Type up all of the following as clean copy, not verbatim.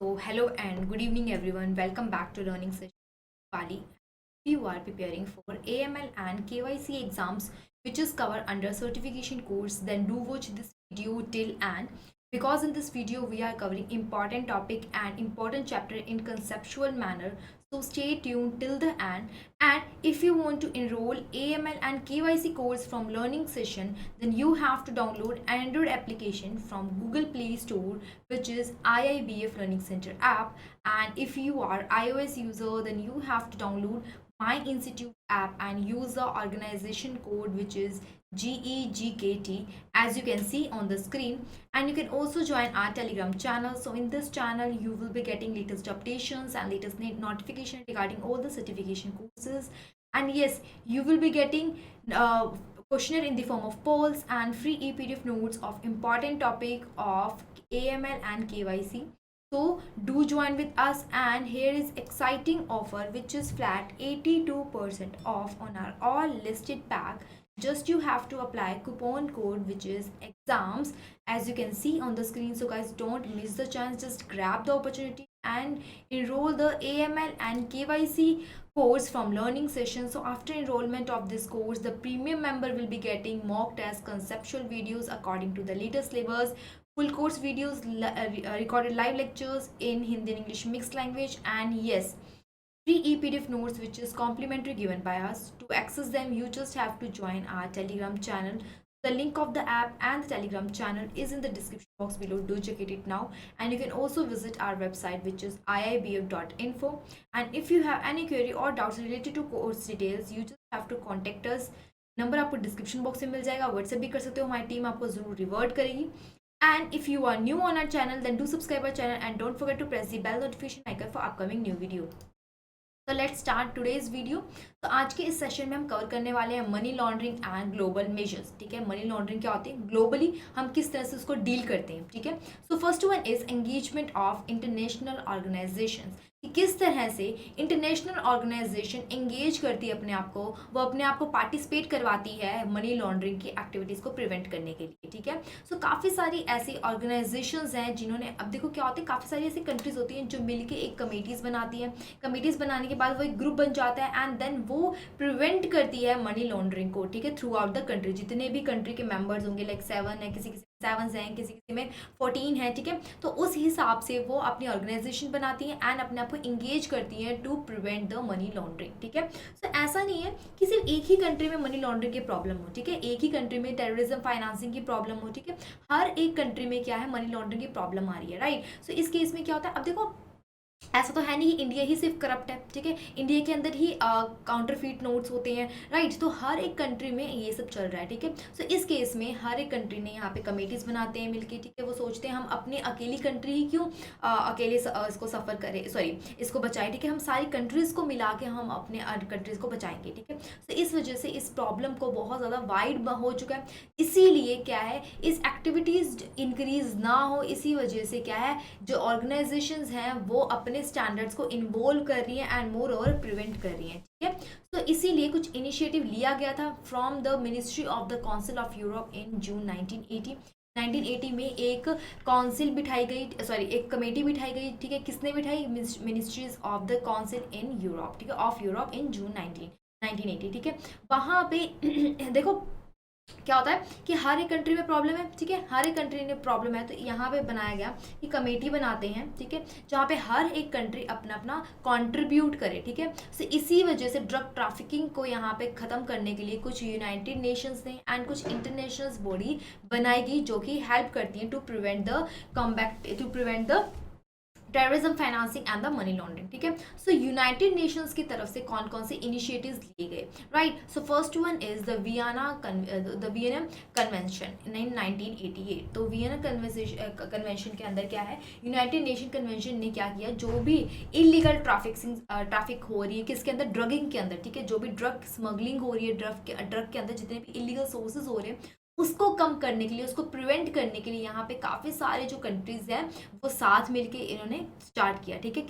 So, hello and good evening, everyone. Welcome back to Learning Session Pali. If you are preparing for AML and KYC exams, which is covered under certification course, then do watch this video till end because in this video we are covering important topic and important chapter in conceptual manner. So stay tuned till the end. And if you want to enroll AML and KYC course from Learning Session, then you have to download Android application from Google Play Store, which is IIBF Learning Center app. And if you are iOS user, then you have to download My Institute app and use the organization code, which is GEGKT, as you can see on the screen. And you can also join our Telegram channel. So in this channel you will be getting latest updations and latest notification regarding all the certification courses. And yes, you will be getting questionnaire in the form of polls and free e-PDF notes of important topic of AML and KYC. So do join with us, and here is exciting offer which is flat 82% off on our all listed pack. Just you have to apply coupon code which is exams, as you can see on the screen. So guys, don't miss the chance, just grab the opportunity and enroll the AML and KYC course from Learning Session. So after enrollment of this course, the premium member will be getting mock test conceptual videos according to the latest syllabus, full course videos, recorded live lectures in Hindi and English mixed language, and yes, free e-PDF notes which is complimentary given by us. To access them, you just have to join our Telegram channel. The link of the app and the Telegram channel is in the description box below. Do check it now. And you can also visit our website, which is iibf.info. And if you have any query or doubts related to course details, you just have to contact us. Number आपको description box में मिल जाएगा, WhatsApp भी कर सकते हो, हमारी team आपको जरूर रिवर्ट करेगी. And if you are new on our channel, then do subscribe our channel and don't forget to press the bell notification icon for upcoming new video. तो लेट्स स्टार्ट टुडेज वीडियो. तो आज के इस session में हम cover करने वाले हैं money laundering and global measures. ठीक है, मनी लॉन्ड्रिंग क्या होती है, ग्लोबली हम किस तरह से उसको डील करते हैं. ठीक है, सो first one is engagement of international organisations, कि किस तरह से इंटरनेशनल ऑर्गेनाइजेशन एंगेज करती है अपने आप को, वो अपने आप को पार्टिसिपेट करवाती है मनी लॉन्ड्रिंग की एक्टिविटीज़ को प्रिवेंट करने के लिए. ठीक है, सो काफ़ी सारी ऐसी ऑर्गेनाइजेशंस हैं जिन्होंने, अब देखो क्या होता है, काफ़ी सारी ऐसी कंट्रीज होती हैं जो मिलके एक कमेटीज़ बनाती हैं. कमेटीज़ बनाने के बाद वो एक ग्रुप बन जाता है एंड देन वो प्रिवेंट करती है मनी लॉन्ड्रिंग को. ठीक है, थ्रू आउट द कंट्री, जितने भी कंट्री के मेंबर्स होंगे, लाइक 7 है, किसी 7 हैं, किसी किसी में 14 है. ठीक है, तो उस हिसाब से वो अपनी ऑर्गेनाइजेशन बनाती हैं एंड अपने आप को इंगेज करती हैं to prevent the money laundering. ठीक है, सो ऐसा नहीं है कि सिर्फ एक ही कंट्री में मनी लॉन्ड्रिंग की प्रॉब्लम हो. ठीक है, एक ही कंट्री में टेररिज्म फाइनेंसिंग की प्रॉब्लम हो. ठीक है, हर एक कंट्री में क्या है, मनी लॉन्ड्रिंग की प्रॉब्लम आ रही है. राइट, सो इस केस में क्या होता है, अब देखो ऐसा तो है नहीं इंडिया ही सिर्फ करप्ट है. ठीक है, इंडिया के अंदर ही काउंटरफीट नोट्स होते हैं. राइट, तो हर एक कंट्री में ये सब चल रहा है. ठीक है, सो इस केस में हर एक कंट्री ने यहाँ पे कमेटीज बनाते हैं मिलके. ठीक है, वो सोचते हैं हम अपनी अकेली कंट्री ही क्यों अकेले इसको सफ़र करें, सॉरी इसको बचाएं. ठीक है, हम सारी कंट्रीज़ को मिला के हम अपने कंट्रीज़ को बचाएंगे. ठीक है, तो इस वजह से इस प्रॉब्लम को बहुत ज़्यादा वाइड हो चुका है. इसीलिए क्या है, इस एक्टिविटीज़ इंक्रीज ना हो, इसी वजह से क्या है, जो ऑर्गेनाइजेशंस हैं वो अपने स्टैंडर्ड्स को इन्वॉल्व कर रही हैं एंड मोर ओवर प्रिवेंट कर रही हैं. ठीक है, तो इसीलिए कुछ इनिशिएटिव लिया गया था from the ministry of the council of Europe in June 1980 में एक काउंसिल बिठाई गई, सॉरी एक कमेटी बिठाई गई. ठीक है, किसने बिठाई, ministries of the council in Europe. ठीक है, ऑफ यूरोप इन जून 1980. ठीक है, वहाँ पे देखो क्या होता है कि हर एक कंट्री में प्रॉब्लम है. ठीक है, हर एक कंट्री में प्रॉब्लम है, तो यहाँ पे बनाया गया कि कमेटी बनाते हैं. ठीक है, जहाँ पे हर एक कंट्री अपना अपना कंट्रीब्यूट करे. ठीक है, सो इसी वजह से ड्रग ट्रैफिकिंग को यहाँ पे ख़त्म करने के लिए कुछ यूनाइटेड नेशंस ने एंड कुछ इंटरनेशनल बॉडी बनाएगी जो कि हेल्प करती हैं to prevent the terrorism financing and the money laundering. ठीक है, सो यूनाइटेड नेशंस की तरफ से कौन कौन से इनिशिएटिव्स लिए गए. Right, so first one is the Vienna convention in 1988. तो वियना कन्वेंशन के अंदर क्या है, यूनाइटेड नेशन कन्वेंशन ने क्या किया, जो भी इलीगल ट्रैफिक हो रही है किसके अंदर, ड्रगिंग के अंदर. ठीक है, जो भी ड्रग स्मगलिंग हो रही है, ड्रग के अंदर जितने भी इलीगल सोर्सेज हो रहे हैं, उसको कम करने के लिए, उसको प्रिवेंट करने के लिए यहाँ पे काफ़ी सारे जो कंट्रीज़ हैं वो साथ मिलके इन्होंने स्टार्ट किया. ठीक है,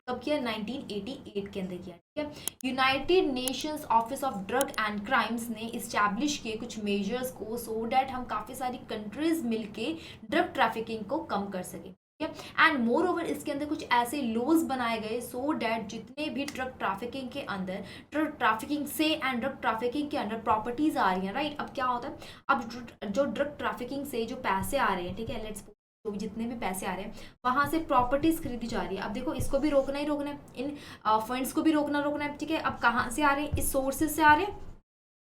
कब किया, 1988 के अंदर किया. ठीक है, United Nations office of drug and crimes ने इस्टेब्लिश किए कुछ मेजर्स को, सो डैट हम काफ़ी सारी कंट्रीज़ मिलके ड्रग ट्रैफिकिंग को कम कर सकें. ठीक है। एंड मोर ओवर इसके अंदर कुछ ऐसे लॉज बनाए गए सो डैट जितने भी ड्रग ट्रैफिकिंग के अंदर, ड्रग ट्रैफिकिंग से एंड ड्रग ट्रैफिकिंग के अंदर प्रॉपर्टीज आ रही हैं, राइट। अब क्या होता है, अब जो ड्रग ट्रैफिकिंग से जो पैसे आ रहे हैं, ठीक है, लेट्स जो भी जितने भी पैसे आ रहे हैं वहां से प्रॉपर्टीज खरीदी जा रही है। अब देखो इसको भी रोकना ही रोकना है, इन फंड्स को भी रोकना है, ठीक है। अब कहाँ से आ रहे हैं, इस सोर्सेज से आ रहे हैं।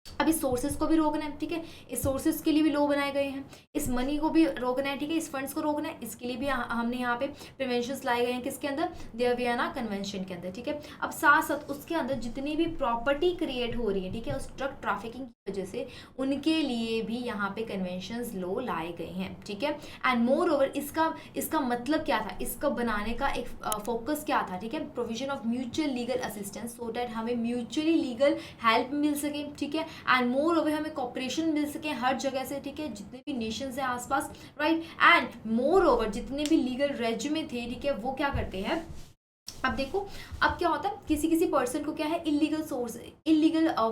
अब इस सोर्सेज को भी रोकना है, ठीक है, इस सोर्सेज के लिए भी लॉ बनाए गए हैं, इस मनी को भी रोकना है, ठीक है, इस फंड्स को रोकना है, इसके लिए भी हमने यहाँ पे प्रिवेंशन लाए गए हैं, किसके अंदर, वियना कन्वेंशन के अंदर, ठीक है। अब साथ साथ उसके अंदर जितनी भी प्रॉपर्टी क्रिएट हो रही है, ठीक है, उस ड्रग ट्रैफिकिंग की वजह से, उनके लिए भी यहाँ पे कन्वेंशन लॉ लाए गए हैं, ठीक है। एंड मोर ओवर इसका मतलब क्या था, इसका बनाने का एक फोकस क्या था, ठीक है, provision of mutual legal assistance so that हमें म्यूचुअली लीगल हेल्प मिल सके, ठीक है। एंड मोर ओवर हमें कॉपरेशन मिल सके हर जगह से, ठीक है, जितने भी नेशंस हैं आसपास, राइट। एंड मोर ओवर जितने भी लीगल रेजिमे थे, ठीक है, वो क्या करते हैं, अब देखो अब क्या होता है, किसी किसी पर्सन को क्या है, इलीगल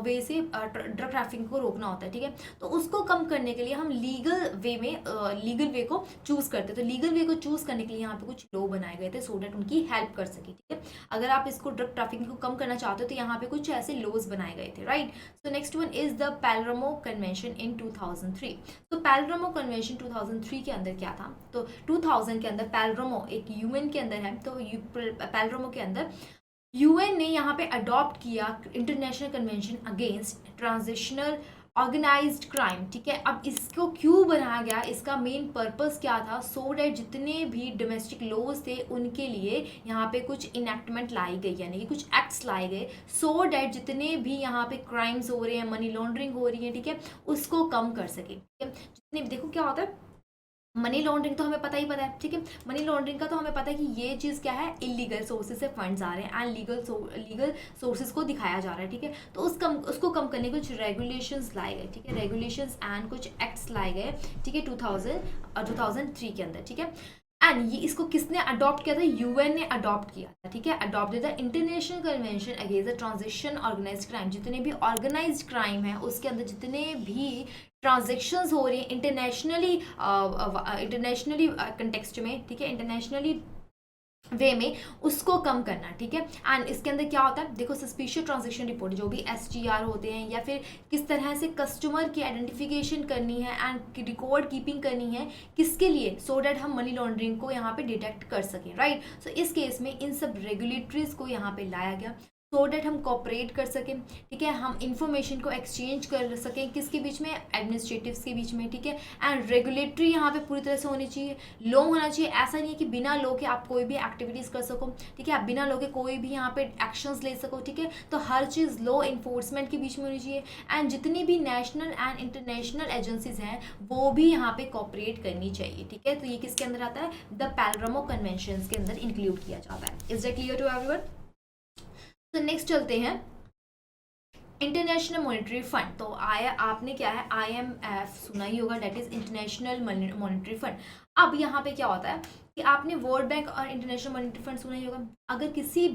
वे से ड्रग ट्रैफिकिंग को रोकना होता है, ठीक है। तो उसको कम करने के लिए हम लीगल वे को चूज करते हैं। तो लीगल वे को चूज करने के लिए यहाँ पे कुछ लॉ बनाए गए थे सो डैट उनकी हेल्प कर सके, ठीक है। अगर आप इसको ड्रग ट्रैफिकिंग को कम करना चाहते हो तो यहाँ पे कुछ ऐसे लॉज बनाए गए थे, right. So next one is the Palermo convention in 2003। तो पैलरमो कन्वेंशन 2003 के अंदर क्या था, तो 2000 के अंदर पैलरमो एक यूएन के अंदर है, तो पैलरमो के अंदर यूएन ने यहाँ पे अडॉप्ट किया international convention against transitional organised crime, ठीक है। अब इसको क्यों बनाया गया, इसका मेन पर्पस क्या था, सो डैट जितने भी डोमेस्टिक लॉज थे उनके लिए यहाँ पे कुछ इनेक्टमेंट लाई गई, यानी कि कुछ एक्ट्स लाए गए सो डैट जितने भी यहाँ पे क्राइम्स हो रहे हैं, मनी लॉन्ड्रिंग हो रही है, ठीक है, उसको कम कर सके, ठीक है। जितने देखो क्या होता है, मनी लॉन्ड्रिंग तो हमें पता है, ठीक है, मनी लॉन्ड्रिंग का तो हमें पता है कि ये चीज़ क्या है, इलीगल सोर्सेज से फंड्स आ रहे हैं एंड लीगल सोर्सेज को दिखाया जा रहा है, ठीक है। तो उसको कम करने के कुछ रेगुलेशंस लाए गए, ठीक है, रेगुलेशंस एंड कुछ एक्ट्स लाए गए, ठीक है, 2003 के अंदर, ठीक है। एंड ये इसको किसने अडॉप्ट किया था, यूएन ने अडॉप्ट किया था, ठीक है, adopt the international convention against the transition organised crime. जितने भी ऑर्गेनाइज्ड क्राइम है उसके अंदर जितने भी ट्रांजेक्शन्स हो रही हैं इंटरनेशनली कंटेक्स्ट में, ठीक है, इंटरनेशनली वे में, उसको कम करना, ठीक है। एंड इसके अंदर क्या होता है, देखो सस्पिशियस ट्रांजेक्शन रिपोर्ट जो भी STR होते हैं, या फिर किस तरह से कस्टमर की आइडेंटिफिकेशन करनी है एंड रिकॉर्ड कीपिंग करनी है, किसके लिए, सो डैट हम मनी लॉन्ड्रिंग को यहाँ पे डिटेक्ट कर सकें, राइट। सो इस केस में इन सब रेगुलेटरीज को यहाँ पे लाया गया सो डैट हम कॉपरेट कर सकें, ठीक है, हम इंफॉर्मेशन को एक्सचेंज कर सकें, किसके बीच में, एडमिनिस्ट्रेटिव्स के बीच में, ठीक है। एंड रेगुलेटरी यहाँ पे पूरी तरह से होनी चाहिए, लॉ होना चाहिए। ऐसा नहीं है कि बिना लॉ के आप कोई भी एक्टिविटीज़ कर सको, ठीक है, आप बिना लॉ के कोई भी यहाँ पे एक्शंस ले सको, ठीक है। तो हर चीज़ लॉ इन्फोर्समेंट के बीच में होनी चाहिए एंड जितनी भी नेशनल एंड इंटरनेशनल एजेंसीज हैं वो भी यहाँ पे कॉपरेट करनी चाहिए, ठीक है। तो ये किसके अंदर आता है, द पैलरमो कन्वेंशन के अंदर इंक्लूड किया जाता है। Is that clear to everyone? तो नेक्स्ट चलते हैं इंटरनेशनल मॉनेटरी फंड। तो आपने क्या है, IMF सुना ही होगा, that is international monetary fund. अब यहाँ पे क्या होता है कि आपने वर्ल्ड बैंक और इंटरनेशनल मॉनेटरी फंड सुना ही होगा। अगर किसी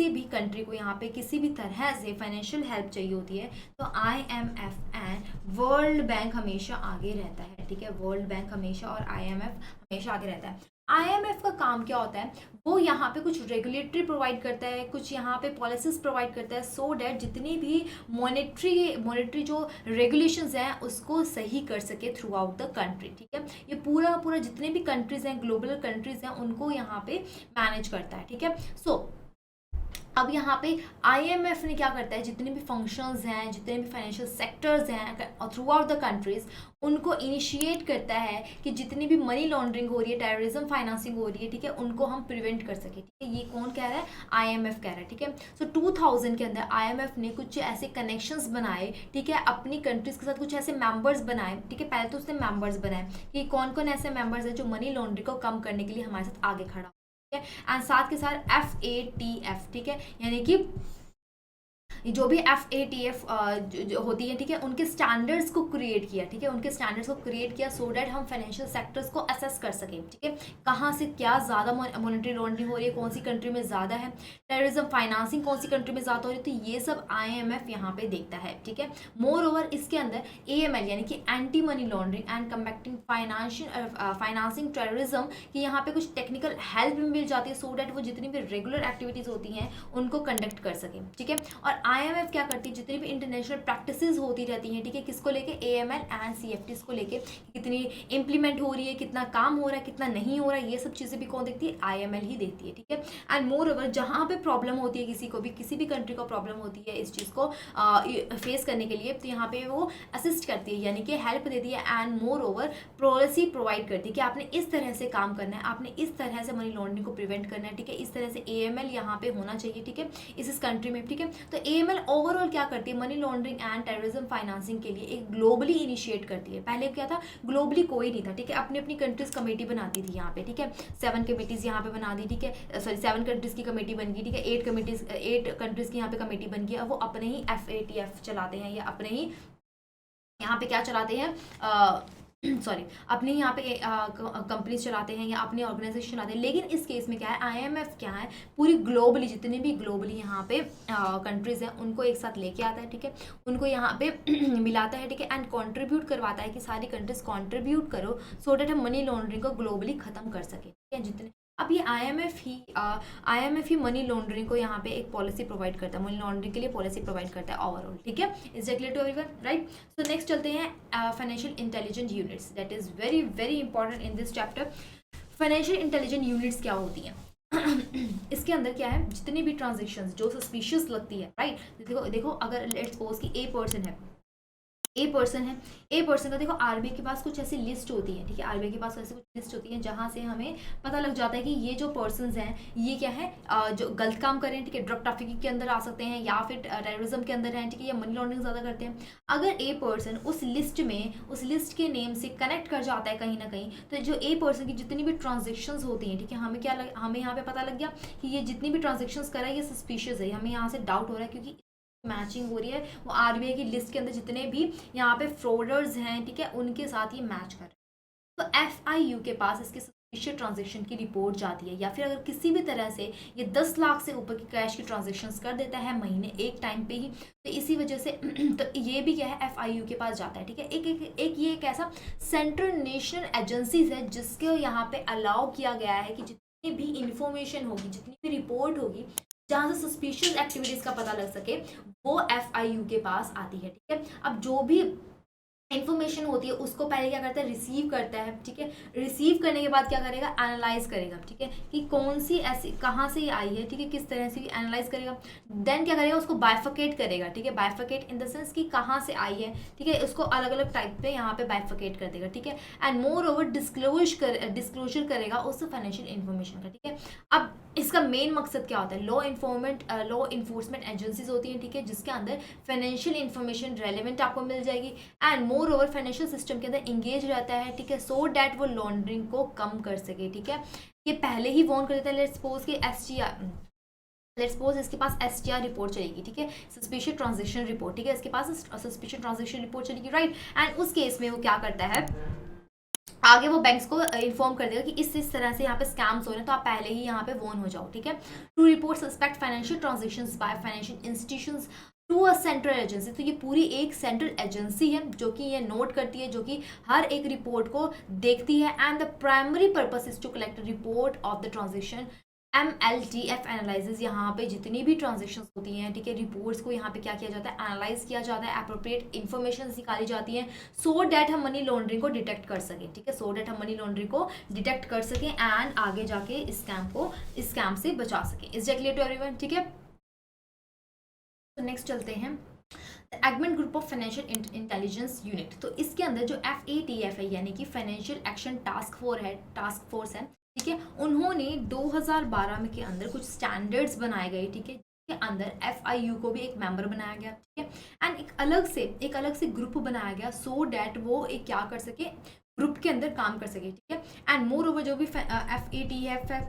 भी कंट्री को यहाँ पे किसी भी तरह से फाइनेंशियल हेल्प चाहिए होती है तो IMF एंड वर्ल्ड बैंक हमेशा आगे रहता है, ठीक है, वर्ल्ड बैंक हमेशा और IMF हमेशा आगे रहता है। IMF का काम क्या होता है, वो यहाँ पे कुछ रेगुलेटरी प्रोवाइड करता है, कुछ यहाँ पे पॉलिसीज प्रोवाइड करता है सो डैट जितनी भी मॉनेटरी जो रेगुलेशंस हैं उसको सही कर सके थ्रू आउट द कंट्री, ठीक है। ये पूरा जितने भी कंट्रीज हैं, ग्लोबल कंट्रीज हैं, उनको यहाँ पे मैनेज करता है, ठीक है। सो अब यहाँ पे IMF ने क्या करता है, जितने भी फंक्शंस हैं, जितने भी फाइनेंशियल सेक्टर्स हैं थ्रू आउट द कंट्रीज, उनको इनिशिएट करता है कि जितनी भी मनी लॉन्ड्रिंग हो रही है, टेररिज्म फाइनेंसिंग हो रही है, ठीक है, उनको हम प्रिवेंट कर सके, ठीक है। ये कौन कह रहा है, IMF कह रहा है, ठीक है। सो 2000 के अंदर IMF ने कुछ ऐसे कनेक्शंस बनाए, ठीक है, अपनी कंट्रीज के साथ कुछ ऐसे मेंबर्स बनाए, ठीक है। पहले तो उसने मेंबर्स बनाए कि कौन कौन ऐसे मेंबर्स हैं जो मनी लॉन्ड्रिंग को कम करने के लिए हमारे साथ आगे खड़ा, एंड साथ के साथ FATF, ठीक है, यानी कि जो भी FATF जो होती है, ठीक है, उनके स्टैंडर्ड्स को क्रिएट किया, ठीक है, उनके स्टैंडर्ड्स को क्रिएट किया सो डैट हम फाइनेंशियल सेक्टर्स को असेस कर सकें, ठीक है, कहाँ से क्या ज़्यादा मॉनेटरी लॉन्ड्रिंग हो रही है, कौन सी कंट्री में ज़्यादा है, टेररिज्म फाइनेंसिंग कौन सी कंट्री में ज़्यादा हो रही है, तो ये सब IMF यहाँ पे देखता है, ठीक है। मोर ओवर इसके अंदर AML यानी कि anti money laundering and combating financing terrorism की यहाँ पे कुछ टेक्निकल हेल्प भी मिल जाती है सो डैट वो जितनी भी रेगुलर एक्टिविटीज़ होती हैं उनको कंडक्ट कर सकें, ठीक है। और IMF क्या करती है, जितनी भी इंटरनेशनल प्रैक्टिसेस होती रहती हैं, ठीक है, किसको लेके, AML एंड CFTs को लेके, कितनी इंप्लीमेंट हो रही है, कितना काम हो रहा है, कितना नहीं हो रहा है, ये सब चीज़ें भी कौन देखती है, IML ही देखती है, ठीक है। एंड मोर ओवर जहाँ पे प्रॉब्लम होती है, किसी भी कंट्री को प्रॉब्लम होती है इस चीज़ को फेस करने के लिए, तो यहाँ पे वो असिस्ट करती है यानी कि हेल्प देती है and more over policy provide करती है कि आपने इस तरह से काम करना है, आपने इस तरह से मनी लॉन्ड्रिंग को प्रिवेंट करना है, ठीक है, इस तरह से AML यहाँ पे होना चाहिए, ठीक है, इस कंट्री में, ठीक है। तो AML ओवरऑल क्या करती है, money laundering and terrorism financing के लिए एक ग्लोबली इनिशिएट करती है। पहले क्या था, ग्लोबली कोई नहीं था, ठीक है, अपनी अपनी कंट्रीज कमेटी बनाती थी यहाँ पे, ठीक है, 7 कमेटीज यहाँ पे बना दी, ठीक है, सॉरी 7 कंट्रीज की कमेटी बन गई, ठीक है, 8 कंट्रीज की यहाँ पे कमेटी बन गई। अब वो अपने ही FATF चलाते हैं या अपने ही यहाँ पे क्या चलाते हैं, सॉरी अपने यहाँ पे कंपनीज चलाते हैं या अपने ऑर्गेनाइजेशन चलाते हैं। लेकिन इस केस में क्या है, IMF क्या है, पूरी ग्लोबली जितने भी ग्लोबली यहाँ पे कंट्रीज हैं उनको एक साथ लेके आता है, ठीक है, उनको यहाँ पे मिलाता है, ठीक है, एंड कंट्रीब्यूट करवाता है कि सारी कंट्रीज कंट्रीब्यूट करो सो डैट हम मनी लॉन्ड्रिंग को ग्लोबली खत्म कर सके, ठीक है। जितने अब ये IMF ही मनी लॉन्ड्रिंग को यहाँ पे एक पॉलिसी प्रोवाइड करता है, मनी लॉन्ड्रिंग के लिए पॉलिसी प्रोवाइड करता है ओवरऑल, ठीक है। Is that clear to everyone, right. So next चलते हैं financial intelligence units, that is very very important in this chapter. Financial intelligence units क्या होती हैं इसके अंदर क्या है, जितनी भी ट्रांजेक्शन्स जो सस्पिशियस लगती है, राइट, देखो अगर लेट्स सपोज कि A पर्सन है, A पर्सन का देखो RBI के पास कुछ ऐसी लिस्ट होती है, ठीक है, RBI के पास ऐसी कुछ लिस्ट होती है जहाँ से हमें पता लग जाता है कि ये जो पर्सन्स हैं ये क्या है, जो गलत काम कर रहे हैं, ठीक है, ड्रग ट्रैफिकिंग के अंदर आ सकते हैं या फिर टेररिज्म के अंदर हैं, ठीक है, या मनी लॉन्ड्रिंग ज़्यादा करते हैं। अगर A पर्सन उस लिस्ट के नेम से कनेक्ट कर जाता है कहीं ना कहीं, तो जो A पर्सन की जितनी भी ट्रांजेक्शन्स होती हैं, ठीक है, हमें यहाँ पे पता लग गया कि ये जितनी भी ट्रांजेक्शन्स कर रहा है ये सस्पिशियस है, हमें यहाँ से डाउट हो रहा है क्योंकि मैचिंग हो रही है, वो RBI की लिस्ट के अंदर जितने भी यहाँ पे फ्रॉडर्स हैं, ठीक है, उनके साथ ये मैच कर रहे हैं। तो FIU के पास इसके सस्पिशियस ट्रांजेक्शन की रिपोर्ट जाती है, या फिर अगर किसी भी तरह से ये 10 लाख से ऊपर की कैश की ट्रांजेक्शन्स कर देता है महीने एक टाइम पे ही, तो इसी वजह से तो ये भी क्या है, FIU के पास जाता है, ठीक है। ये एक ऐसा सेंट्रल नेशनल एजेंसीज है जिसके यहाँ पे अलाउ किया गया है कि जितनी भी इंफॉर्मेशन होगी, जितनी भी रिपोर्ट होगी जहाँ से सस्पिशियस एक्टिविटीज का पता लग सके, वो FIU के पास आती है, ठीक है। अब जो भी इन्फॉर्मेशन होती है उसको पहले क्या करता है, रिसीव करता है, ठीक है, रिसीव करने के बाद क्या करेगा, एनालाइज करेगा, ठीक है, कि कौन सी ऐसी कहाँ से आई है, ठीक है, किस तरह से एनालाइज करेगा। देन क्या करेगा, उसको बाइफिकेट करेगा, ठीक है, बाइफिकेट इन द सेंस कि कहाँ से आई है, ठीक है, उसको अलग अलग टाइप पे यहाँ पे बाइफिकेट कर देगा, ठीक है, एंड मोर ओवर डिस्क्लोजर करेगा उस फाइनेंशियल इन्फॉर्मेशन का, ठीक है। अब इसका मेन मकसद क्या होता है, लॉ इन्फोर्समेंट एजेंसीज होती हैं, ठीक है, जिसके अंदर फाइनेंशियल इन्फॉर्मेशन रेलेवेंट आपको मिल जाएगी and more over financial system के अंदर इंगेज रहता है, ठीक है, सो डैट वो लॉन्ड्रिंग को कम कर सके, ठीक है। ये पहले ही वॉर्न कर देता है, लेट्स सपोज इसके पास STR रिपोर्ट चलेगी, ठीक है, सस्पिशियस ट्रांजेक्शन रिपोर्ट, ठीक है, इसके पास सस्पिशियस ट्रांजेक्शन रिपोर्ट चलेगी, राइट, एंड उस केस में वो क्या करता है, आगे वो बैंक्स को इन्फॉर्म कर देगा कि इस तरह से यहाँ पे स्कैम्स हो रहे हैं, तो आप पहले ही यहाँ पे वॉर्न हो जाओ, ठीक है। To report suspect financial transactions by financial institutions to a central agency, तो ये पूरी एक सेंट्रल एजेंसी है जो कि ये नोट करती है, जो कि हर एक रिपोर्ट को देखती है, and the primary purpose is to collect report of the transaction. MLTF analyses, यहाँ पे जितनी भी ट्रांजेक्शन्स होती हैं, ठीक है, रिपोर्ट्स को यहाँ पे क्या किया जाता है, एनालाइज किया जाता है, अप्रोप्रिएट इन्फॉर्मेशन निकाली जाती हैं सो डैट हम मनी लॉन्ड्रिंग को डिटेक्ट कर सकें, ठीक है, सो डैट हम मनी लॉन्ड्रिंग को डिटेक्ट कर सकें एंड आगे जाके इस स्कैम से बचा सकें। Is that clear to everyone, ठीक है। तो नेक्स्ट चलते हैं Egmont group of financial intelligence unit. तो इसके अंदर जो FATF है यानी कि फाइनेंशियल एक्शन टास्क फोर्स है, ठीक है, उन्होंने 2012 में के अंदर कुछ स्टैंडर्ड्स बनाए गए, ठीक है, के अंदर FIU को भी एक मेंबर बनाया गया, ठीक है, एंड एक अलग से ग्रुप बनाया गया सो डैट वो एक क्या कर सके, ग्रुप के अंदर काम कर सके, ठीक है, एंड मोर ओवर जो भी FATF है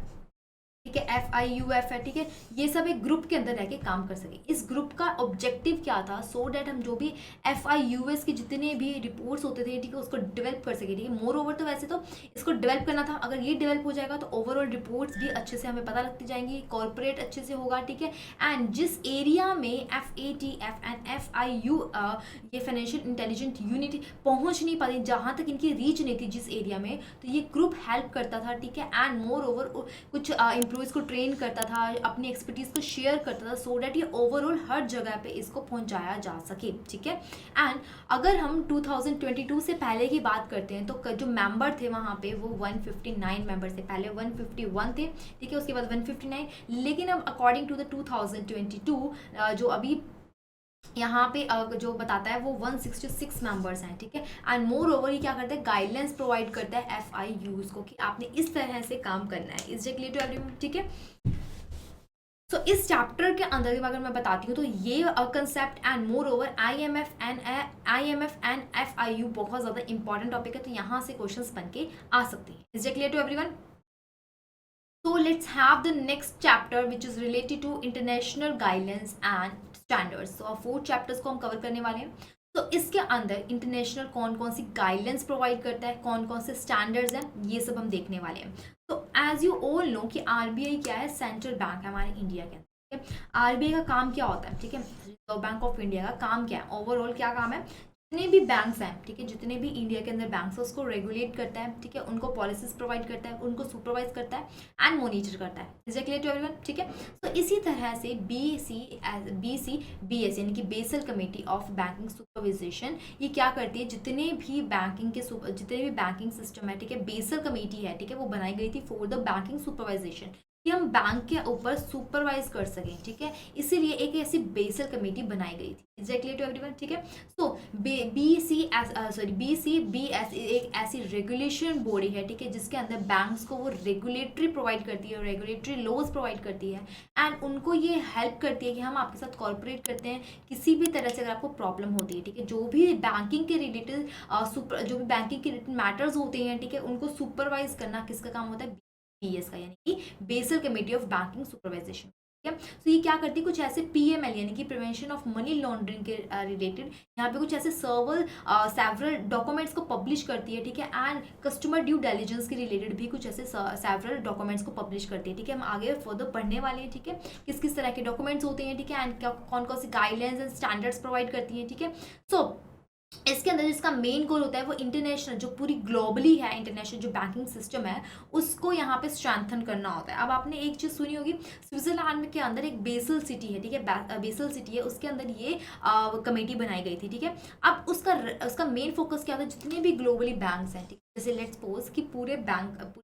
ठीक है, FIUF है, ठीक है, ये सब एक ग्रुप के अंदर रह के काम कर सके। इस ग्रुप का ऑब्जेक्टिव क्या था, सो डैट हम जो भी FIUS के जितने भी रिपोर्ट्स होते थे, ठीक है, उसको डेवलप कर सके। ठीक है, मोर ओवर तो वैसे तो इसको डेवलप करना था, अगर ये डेवलप हो जाएगा तो ओवरऑल रिपोर्ट्स भी अच्छे से हमें पता लगती जाएंगी, कॉर्पोरेट अच्छे से होगा। ठीक है, एंड जिस एरिया में FATF एंड FIU ये फाइनेंशियल इंटेलिजेंट यूनिट पहुंच नहीं पाती, जहां तक इनकी रीच नहीं थी जिस एरिया में, तो ये ग्रुप हेल्प करता था। ठीक है, एंड मोर ओवर कुछ एम्प्लॉयज़ को ट्रेन करता था, अपनी एक्सपर्टीज़ को शेयर करता था, सो डैट ये ओवरऑल हर जगह पे इसको पहुंचाया जा सके। ठीक है, एंड अगर हम 2022 से पहले की बात करते हैं तो जो मेंबर थे वहाँ पे वो 159 मेंबर थे, पहले 151 थे। ठीक है, उसके बाद 159, लेकिन अब अकॉर्डिंग टू द 2022 जो अभी यहाँ पे जो बताता है वो 166 मेंबर्स हैं। ठीक है, एंड मोर ओवर ये क्या करता है, गाइडलाइंस प्रोवाइड करता है FIUs को कि आपने इस तरह से काम करना है। Is it clear to everyone? ठीक है, तो इस चैप्टर के अंदर अगर मैं बताती हूँ तो ये concept and more over IMF and FIU बहुत ज़्यादा इंपॉर्टेंट टॉपिक है, तो यहाँ से क्वेश्चंस बन के आ सकते हैं। Is it clear to everyone? So let's have the next chapter which is related to international guidelines and standards. So 4 chapters को हम कवर करने वाले हैं। तो इसके अंदर इंटरनेशनल कौन कौन सी गाइडलाइंस प्रोवाइड करता है, कौन कौन से स्टैंडर्ड्स हैं, ये सब हम देखने वाले हैं। तो एज यू ऑल नो कि RBI क्या है, सेंट्रल बैंक है हमारे इंडिया के अंदर। ठीक है, RBI का काम क्या होता है? ठीक है, रिजर्व बैंक ऑफ इंडिया का काम क्या है, ओवरऑल क्या काम है, जितने भी बैंक्स हैं, ठीक है, जितने भी इंडिया के अंदर बैंक्स हैं उसको रेगुलेट करता है। ठीक है, उनको पॉलिसीज प्रोवाइड करता है, उनको सुपरवाइज करता है एंड मॉनिटर करता है। Is it clear to everyone? ठीक है, तो इसी तरह से BCBS यानी कि Basel committee of banking supervision, ये क्या करती है, जितने भी बैंकिंग सिस्टम है, ठीक है, बेसल कमेटी है, ठीक है, वो बनाई गई थी फॉर द बैंकिंग सुपरवाइजेशन, कि हम बैंक के ऊपर सुपरवाइज कर सकें। ठीक है, इसीलिए एक ऐसी बेसल कमेटी बनाई गई थी। Is it clear to everyone? ठीक है, सो BCBS एक ऐसी रेगुलेशन बॉडी है, ठीक है, जिसके अंदर बैंक्स को वो रेगुलेटरी प्रोवाइड करती है, रेगुलेटरी लॉज प्रोवाइड करती है, एंड उनको ये हेल्प करती है कि हम आपके साथ कॉर्पोरेट करते हैं किसी भी तरह से अगर आपको प्रॉब्लम होती है। ठीक है, जो भी बैंकिंग के रिलेटेड मैटर्स होते हैं, ठीक है, उनको सुपरवाइज करना किसका काम होता है, BS का, यानी कि बेसल कमेटी ऑफ बैंकिंग सुपरवाइजेशन। ठीक है, तो ये क्या करती है, कुछ ऐसे PML यानी कि प्रिवेंशन ऑफ मनी लॉन्ड्रिंग के रिलेटेड यहाँ पे कुछ ऐसे सेवरल डॉक्यूमेंट्स को पब्लिश करती है। ठीक है, एंड कस्टमर ड्यू डिलिजेंस के रिलेटेड भी कुछ ऐसे सेवरल डॉक्यूमेंट्स को पब्लिश करती है। ठीक है, हम आगे फर्दर पढ़ने वाले हैं। ठीक है, किस किस तरह के डॉक्यूमेंट्स होते हैं, ठीक है, एंड कौन कौन सी गाइडलाइंस एंड स्टैंडर्ड्स प्रोवाइड करती है। ठीक है, सो इसके अंदर जिसका मेन गोल होता है वो इंटरनेशनल, जो पूरी ग्लोबली है, इंटरनेशनल जो बैंकिंग सिस्टम है उसको यहाँ पे स्ट्रेंथन करना होता है। अब आपने एक चीज़ सुनी होगी, स्विट्जरलैंड के अंदर एक बेसल सिटी है। ठीक है, बेसल सिटी है, उसके अंदर ये कमेटी बनाई गई थी। ठीक है, अब उसका मेन फोकस क्या था, जितने भी ग्लोबली बैंक्स हैं, ठीक है, जैसे लेट्स सपोज कि पूरे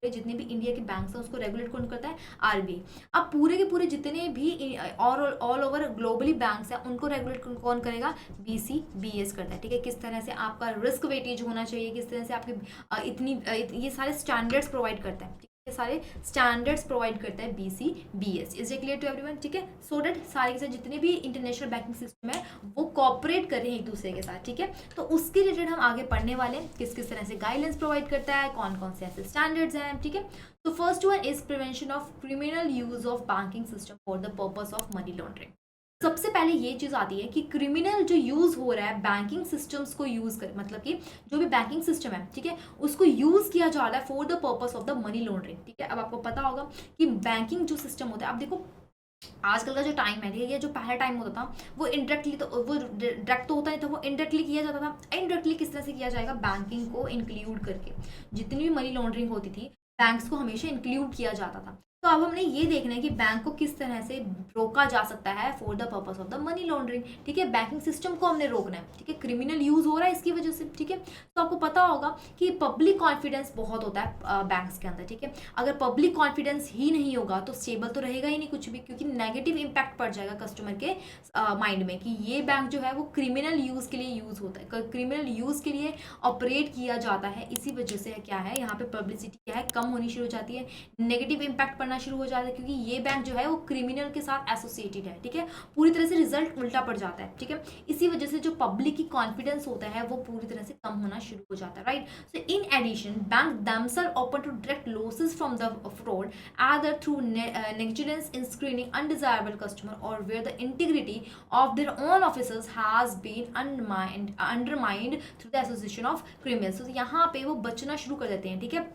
जितने भी इंडिया के बैंक्स हैं उसको रेगुलेट कौन करता है, RBI। अब पूरे के पूरे जितने भी ऑल ओवर ग्लोबली बैंक्स हैं उनको रेगुलेट कौन करेगा, BCBS करता है। ठीक है, किस तरह से आपका रिस्क वेटेज होना चाहिए, किस तरह से आपके ये सारे स्टैंडर्ड्स प्रोवाइड करता है। ये सारे स्टैंडर्ड्स प्रोवाइड करता है BCBS। Is it clear to everyone? ठीक है, सो दैट सारे के साथ जितने भी इंटरनेशनल बैंकिंग सिस्टम है वो कोऑपरेट कर रहे हैं एक दूसरे के साथ। ठीक है, तो उसके रिलेटेड हम आगे पढ़ने वाले हैं, किस किस तरह से गाइडलाइंस प्रोवाइड करता है, कौन कौन से ऐसे स्टैंडर्ड्स हैं। ठीक है, तो first one is prevention of criminal use of banking system for the purpose of money laundering. सबसे पहले ये चीज़ आती है कि क्रिमिनल जो यूज़ हो रहा है बैंकिंग सिस्टम्स को यूज़ कर, मतलब कि जो भी बैंकिंग सिस्टम है, ठीक है, उसको यूज़ किया जा रहा है for the purpose of the money laundering. ठीक है, अब आपको पता होगा कि बैंकिंग जो सिस्टम होता है, अब देखो आजकल का जो टाइम है, ठीक है, ये जो पहला टाइम होता था वो डायरेक्ट तो होता नहीं था, वो इनडायरेक्टली किया जाता था। इनडायरेक्टली किस तरह से किया जाएगा, बैंकिंग को इंक्लूड करके जितनी भी मनी लॉन्ड्रिंग होती थी बैंक्स को हमेशा इंक्लूड किया जाता था। तो अब हमने ये देखना है कि बैंक को किस तरह से रोका जा सकता है for the purpose of the money laundering. ठीक है, बैंकिंग सिस्टम को हमने रोकना है। ठीक है, क्रिमिनल यूज हो रहा है इसकी वजह से। ठीक है, तो आपको पता होगा कि पब्लिक कॉन्फिडेंस बहुत होता है बैंक्स के अंदर। ठीक है, अगर पब्लिक कॉन्फिडेंस ही नहीं होगा तो स्टेबल तो रहेगा ही नहीं कुछ भी, क्योंकि नेगेटिव इंपैक्ट पड़ जाएगा कस्टमर के माइंड में कि ये बैंक जो है वो क्रिमिनल यूज के लिए यूज होता है, क्रिमिनल यूज के लिए ऑपरेट किया जाता है। इसी वजह से क्या है, यहाँ पे पब्लिसिटी क्या है, कम होनी शुरू हो जाती है, नेगेटिव इंपैक्ट करना शुरू हो जाता है, क्योंकि ये बैंक जो है वो क्रिमिनल के साथ एसोसिएटेड है, ठीक है, पूरी तरह से रिजल्ट उल्टा पड़ जाता है, ठीक है। इसी वजह से जो पब्लिक की कॉन्फिडेंस होता है वो पूरी तरह से कम होना शुरू हो जाता है, right. So in addition bank themselves open to direct losses from the fraud, either through negligence in screening undesirable customer or where the integrity of their own officers has been undermined through the association of criminals। तो यहाँ पे वो बचना शुरू कर देते हैं, ठीक है।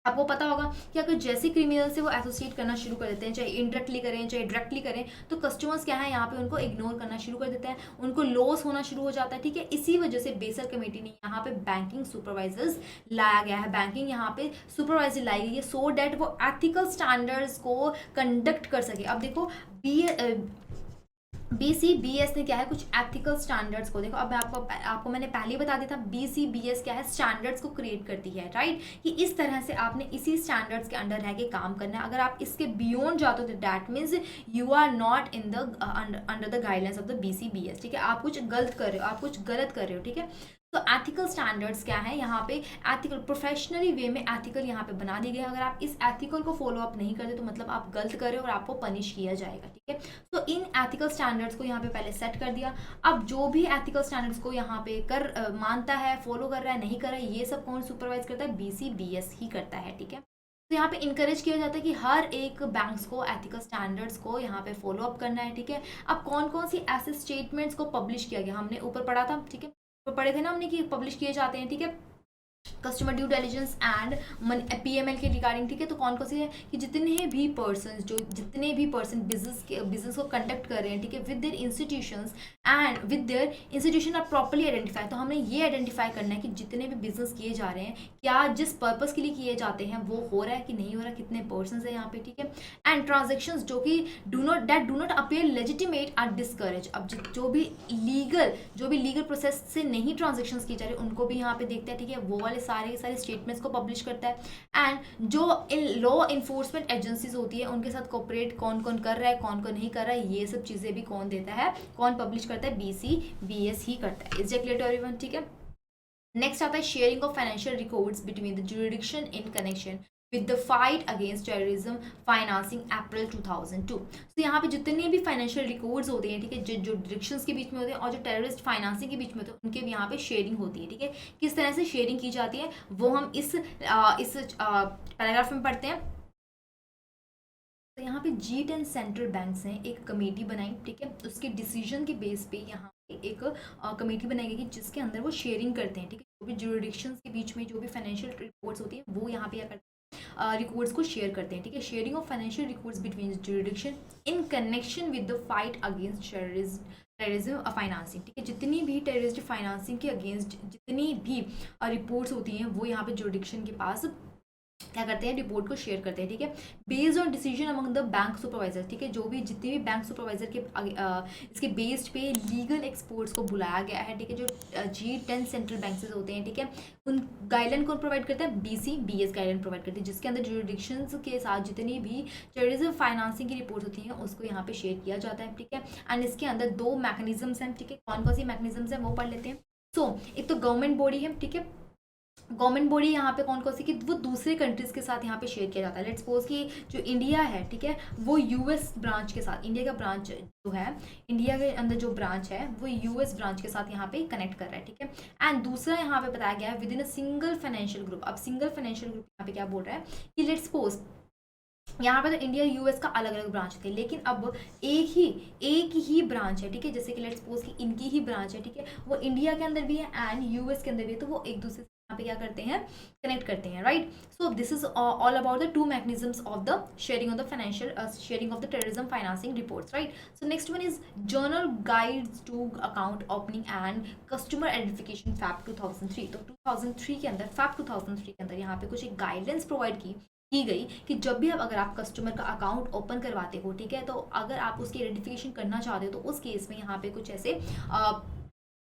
आपको पता होगा कि अगर जैसे क्रिमिनल से वो एसोसिएट करना शुरू कर देते हैं, चाहे इनडायरेक्टली करें चाहे डायरेक्टली करें, तो कस्टमर्स क्या है यहाँ पे उनको इग्नोर करना शुरू कर देते हैं, उनको लॉस होना शुरू हो जाता है, ठीक है। इसी वजह से बेसल कमेटी ने यहाँ पे बैंकिंग सुपरवाइजर्स लाया गया है, बैंकिंग यहाँ पे सुपरवाइजर लाई गई है, सो डैट वो एथिकल स्टैंडर्ड्स को कंडक्ट कर सके। अब देखो BCBS ने क्या है, कुछ एथिकल स्टैंडर्ड्स को, देखो अब आपको मैंने पहले ही बता दिया था, BCBS क्या है, स्टैंडर्ड्स को क्रिएट करती है, राइट, कि इस तरह से आपने इसी स्टैंडर्ड्स के अंडर रह के काम करना है। अगर आप इसके बियॉन्ड जाते हो तो that means you are not in the under the guidelines of the BCBS, ठीक है। आप कुछ गलत कर रहे हो, आप कुछ गलत कर रहे हो, ठीक है। तो एथिकल स्टैंडर्ड्स क्या है, यहाँ पे एथिकल प्रोफेशनली वे में एथिकल यहाँ पे बना दी गई है। अगर आप इस एथिकल को फॉलो अप नहीं करते तो मतलब आप गलत कर रहे हो और आपको पनिश किया जाएगा, ठीक है। तो इन एथिकल स्टैंडर्ड्स को यहाँ पे पहले सेट कर दिया। अब जो भी एथिकल स्टैंडर्ड्स को यहाँ पे मानता है, फॉलो कर रहा है, नहीं कर रहा है, ये सब कौन सुपरवाइज करता है, BCBS ही करता है, ठीक है। तो यहाँ पे इंकरेज किया जाता है कि हर एक बैंक्स को एथिकल स्टैंडर्ड्स को यहाँ पे फॉलो अप करना है, ठीक है। अब कौन कौन सी ऐसे स्टेटमेंट्स को पब्लिश किया गया, हमने ऊपर पढ़ा था, ठीक है, तो पढ़े थे ना हमने कि पब्लिश किए जाते हैं, ठीक है, customer due diligence and PML के रिगार्डिंग, ठीक है। तो कौन कौन सी है कि जितने भी पर्सन बिजनेस को कंडक्ट कर रहे हैं, ठीक है, with their institutions and with their institution are properly identify. तो हमने ये आइडेंटिफाई करना है कि जितने भी बिजनेस किए जा रहे हैं, क्या जिस पर्पस के लिए किए जाते हैं वो हो रहा है कि नहीं हो रहा, कितने पर्सन है यहाँ पे, ठीक है। एंड ट्रांजेक्शंस जो कि do not appear legitimate are discourage. अब जो भी लीगल प्रोसेस से नहीं ट्रांजेक्शंस की जा रही उनको भी यहाँ पे देखते हैं, ठीक है, वो वाले सारे स्टेटमेंट्स को पब्लिश करता है। एंड जो लॉ इन्फोर्समेंट एजेंसीज होती है उनके साथ कोऑपरेट कौन कौन कर रहा है, कौन कौन नहीं कर रहा है, ये सब चीजें भी कौन देता है, कौन पब्लिश करता है, BCBS ही करता है। Is it clear to everyone, ठीक है। नेक्स्ट आता है sharing of financial records between the jurisdiction in connection with the fight against terrorism financing April 2002। तो यहाँ पे जितने भी फाइनेंशियल रिकॉर्ड्स होते हैं, ठीक है, जो डिरेक्शंस के बीच में होते हैं और जो टेररिस्ट फाइनेंसिंग के बीच में होते हैं, उनके भी यहाँ पे शेयरिंग होती है, ठीक है। किस तरह से शेयरिंग की जाती है वो हम इस पैराग्राफ में पढ़ते हैं। तो यहाँ पे G10 सेंट्रल बैंक्स हैं एक कमेटी बनाई, ठीक है, उसके डिसीजन के बेस पे यहाँ पे एक कमेटी बनाई गई जिसके अंदर वो शेयरिंग करते हैं, ठीक है। जो भी जुरिडिक्शंस के बीच में जो भी फाइनेंशियल रिपोर्ट्स होती है वो यहाँ पे क्या करते हैं, रिकॉर्ड्स को शेयर करते हैं, ठीक है। Sharing of financial records between jurisdiction in connection with the fight against terrorism financing, ठीक है। जितनी भी टेररिस्ट फाइनेंसिंग के अगेंस्ट जितनी भी रिपोर्ट्स होती हैं वो यहाँ पे जुरिडिक्शन के पास क्या करते हैं, रिपोर्ट को शेयर करते हैं, ठीक है। Based on decision among the bank supervisor, ठीक है, जो भी जितने भी बैंक सुपरवाइजर के इसके बेस्ड पे लीगल एक्सपर्ट्स को बुलाया गया है, ठीक है। जो G10 सेंट्रल बैंक्स होते हैं, ठीक है, उन गाइडलाइन कौन प्रोवाइड करता है, BCBS गाइडलाइन प्रोवाइड करती है, जिसके अंदर जुरिडिक्शंस के साथ जितनी भी टेररिज्म फाइनेंसिंग की रिपोर्ट होती हैं उसको यहाँ पे शेयर किया जाता है, ठीक है। एंड इसके अंदर 2 मैकेनिज्म्स हैं, ठीक है। कौन कौन सी मैकेनिज्म्स हैं वो पढ़ लेते हैं। सो एक तो गवर्नमेंट बॉडी है, ठीक है, गवर्नमेंट बॉडी यहाँ पे कौन कौन सी कि वो दूसरे कंट्रीज के साथ यहाँ पे शेयर किया जाता है। लेट्स सपोज कि जो इंडिया है, ठीक है, वो US ब्रांच के साथ, इंडिया का ब्रांच जो है, इंडिया के अंदर जो ब्रांच है वो US ब्रांच के साथ यहाँ पे कनेक्ट कर रहा है, ठीक है। एंड दूसरा यहाँ पे बताया गया है with in a single financial group. अब सिंगल फाइनेंशियल ग्रुप यहाँ पे क्या बोल रहा है कि लेट्स सपोज यहाँ पे तो इंडिया US का अलग अलग ब्रांच थे, लेकिन अब एक ही ब्रांच है, ठीक है। जैसे कि लेट्स सपोज कि इनकी ही ब्रांच है, ठीक है, वो इंडिया के अंदर भी है एंड US के अंदर भी है, तो वो एक दूसरे से यहाँ पे क्या करते हैं, कनेक्ट करते हैं, right. So this is all about the 2 mechanisms of the sharing of the financial sharing of the terrorism financing reports, right. So next one is general guides to account opening and customer identification FAB 2003। तो 2003 के अंदर FAB 2003 के अंदर यहाँ पे कुछ एक guidelines provide की गई कि जब भी अगर आप कस्टमर का अकाउंट ओपन करवाते हो, ठीक है, तो अगर आप उसकी आइडेंटिफिकेशन करना चाहते हो तो उस केस में यहाँ पे कुछ ऐसे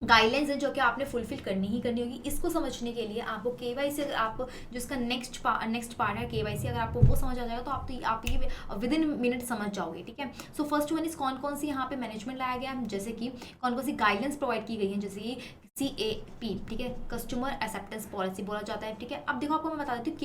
गाइडलाइंस हैं जो कि आपने फुलफिल करनी ही करनी होगी। इसको समझने के लिए आपको केवाईसी, अगर आप जो इसका नेक्स्ट पार्ट है केवाईसी, अगर आपको वो समझ आ जाएगा तो आप ये विद इन मिनट समझ जाओगे, ठीक है। सो फर्स्ट वन इज कौन कौन सी यहाँ पे मैनेजमेंट लाया गया है, जैसे कि कौन कौन सी गाइडलाइंस प्रोवाइड की गई हैं, जैसे कि CAP, ठीक है, कस्टमर एक्सेप्टेंस पॉलिसी बोला जाता है, ठीक है। अब देखो आपको मैं बता देती हूँ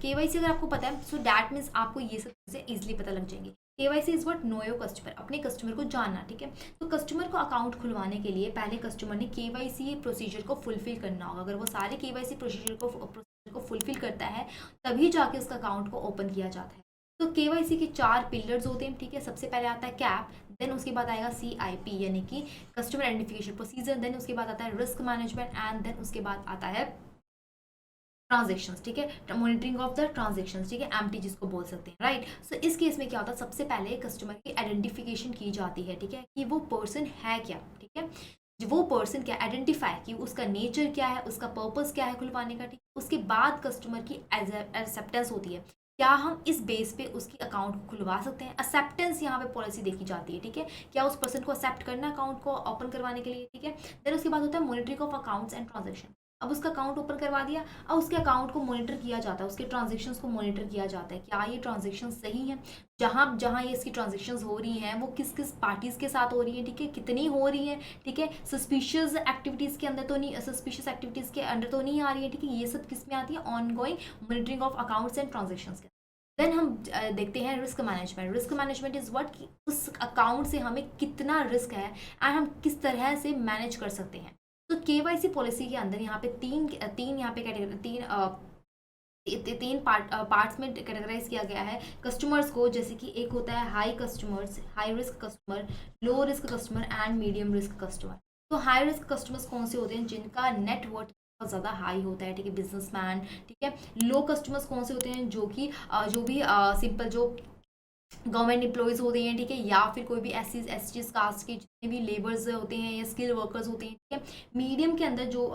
केवाईसी अगर आपको पता है, सो दैट मीन्स आपको ये सब चीज़ें इजिली पता लग जाएंगी। KYC is what, know your customer, अपने कस्टमर को जानना, ठीक है। तो कस्टमर को अकाउंट खुलवाने के लिए पहले कस्टमर ने केवाईसी प्रोसीजर को फुलफिल करना होगा। अगर वो सारे केवाईसी प्रोसीजर को फुलफिल करता है तभी जाके उसका अकाउंट को ओपन किया जाता है। तो केवाईसी के 4 पिलर्स होते हैं, ठीक है। सबसे पहले आता है कैप, देन उसके बाद आएगा CIP यानी कि कस्टमर आइडेंटिफिकेशन प्रोसीजर, देन उसके बाद आता है रिस्क मैनेजमेंट, एंड देन उसके बाद आता है ट्रांजेक्शंस, ठीक है, मॉनिटरिंग ऑफ द ट्रांजेक्शंस, ठीक है, एमटी जिसको बोल सकते हैं, राइट। सो इस केस में क्या होता है, सबसे पहले कस्टमर की आइडेंटिफिकेशन की जाती है, ठीक है, कि वो पर्सन है क्या, ठीक है, वो पर्सन क्या आइडेंटिफाई, कि उसका नेचर क्या है, उसका पर्पस क्या है खुलवाने का, ठीक है। उसके बाद कस्टमर की एक्सेप्टेंस होती है, क्या हम इस बेस पे उसकी अकाउंट को खुलवा सकते हैं। एक्सेप्टेंस यहाँ पे पॉलिसी देखी जाती है, ठीक है, क्या उस पर्सन को एक्सेप्ट करना अकाउंट को ओपन करवाने के लिए, ठीक है। देन उसके बाद होता है monitoring of accounts and transaction. अब उसका अकाउंट ओपन करवा दिया, अब उसके अकाउंट को मॉनिटर किया जाता है, उसके ट्रांजेक्शन्स को मॉनिटर किया जाता है, क्या ये ट्रांजेक्शन सही हैं, जहाँ जहाँ ये इसकी ट्रांजेक्शन्स हो रही हैं वो किस किस पार्टीज़ के साथ हो रही हैं, ठीक है, कितनी हो रही हैं, ठीक है, सस्पिशियस एक्टिविटीज़ के अंदर तो नहीं, सस्पिशियस एक्टिविटीज़ के अंडर तो नहीं आ रही है, ठीक है। ये सब किस में आती है, on going monitoring of accounts and transactions के। देन हम देखते हैं risk management. Risk management is what, कि उस अकाउंट से हमें कितना रिस्क है एंड हम किस तरह से मैनेज कर सकते हैं। तो केवाईसी पॉलिसी के अंदर यहाँ पे तीन यहाँ पे कैटेगरी तीन पार्ट्स में कैटेगराइज किया गया है कस्टमर्स को, जैसे कि एक होता है high risk customer, low risk customer and medium risk customer. तो हाई रिस्क कस्टमर्स कौन से होते हैं, जिनका नेटवर्थ बहुत ज़्यादा हाई होता है, ठीक है, बिजनेसमैन, ठीक है। लो कस्टमर्स कौन से होते हैं, जो कि जो भी सिंपल जो गवर्नमेंट एम्प्लॉयज़ होते हैं, ठीक है, या फिर कोई भी SC कास्ट के जितने भी लेबर्स होते हैं या स्किल वर्कर्स होते हैं, ठीक है। मीडियम के अंदर जो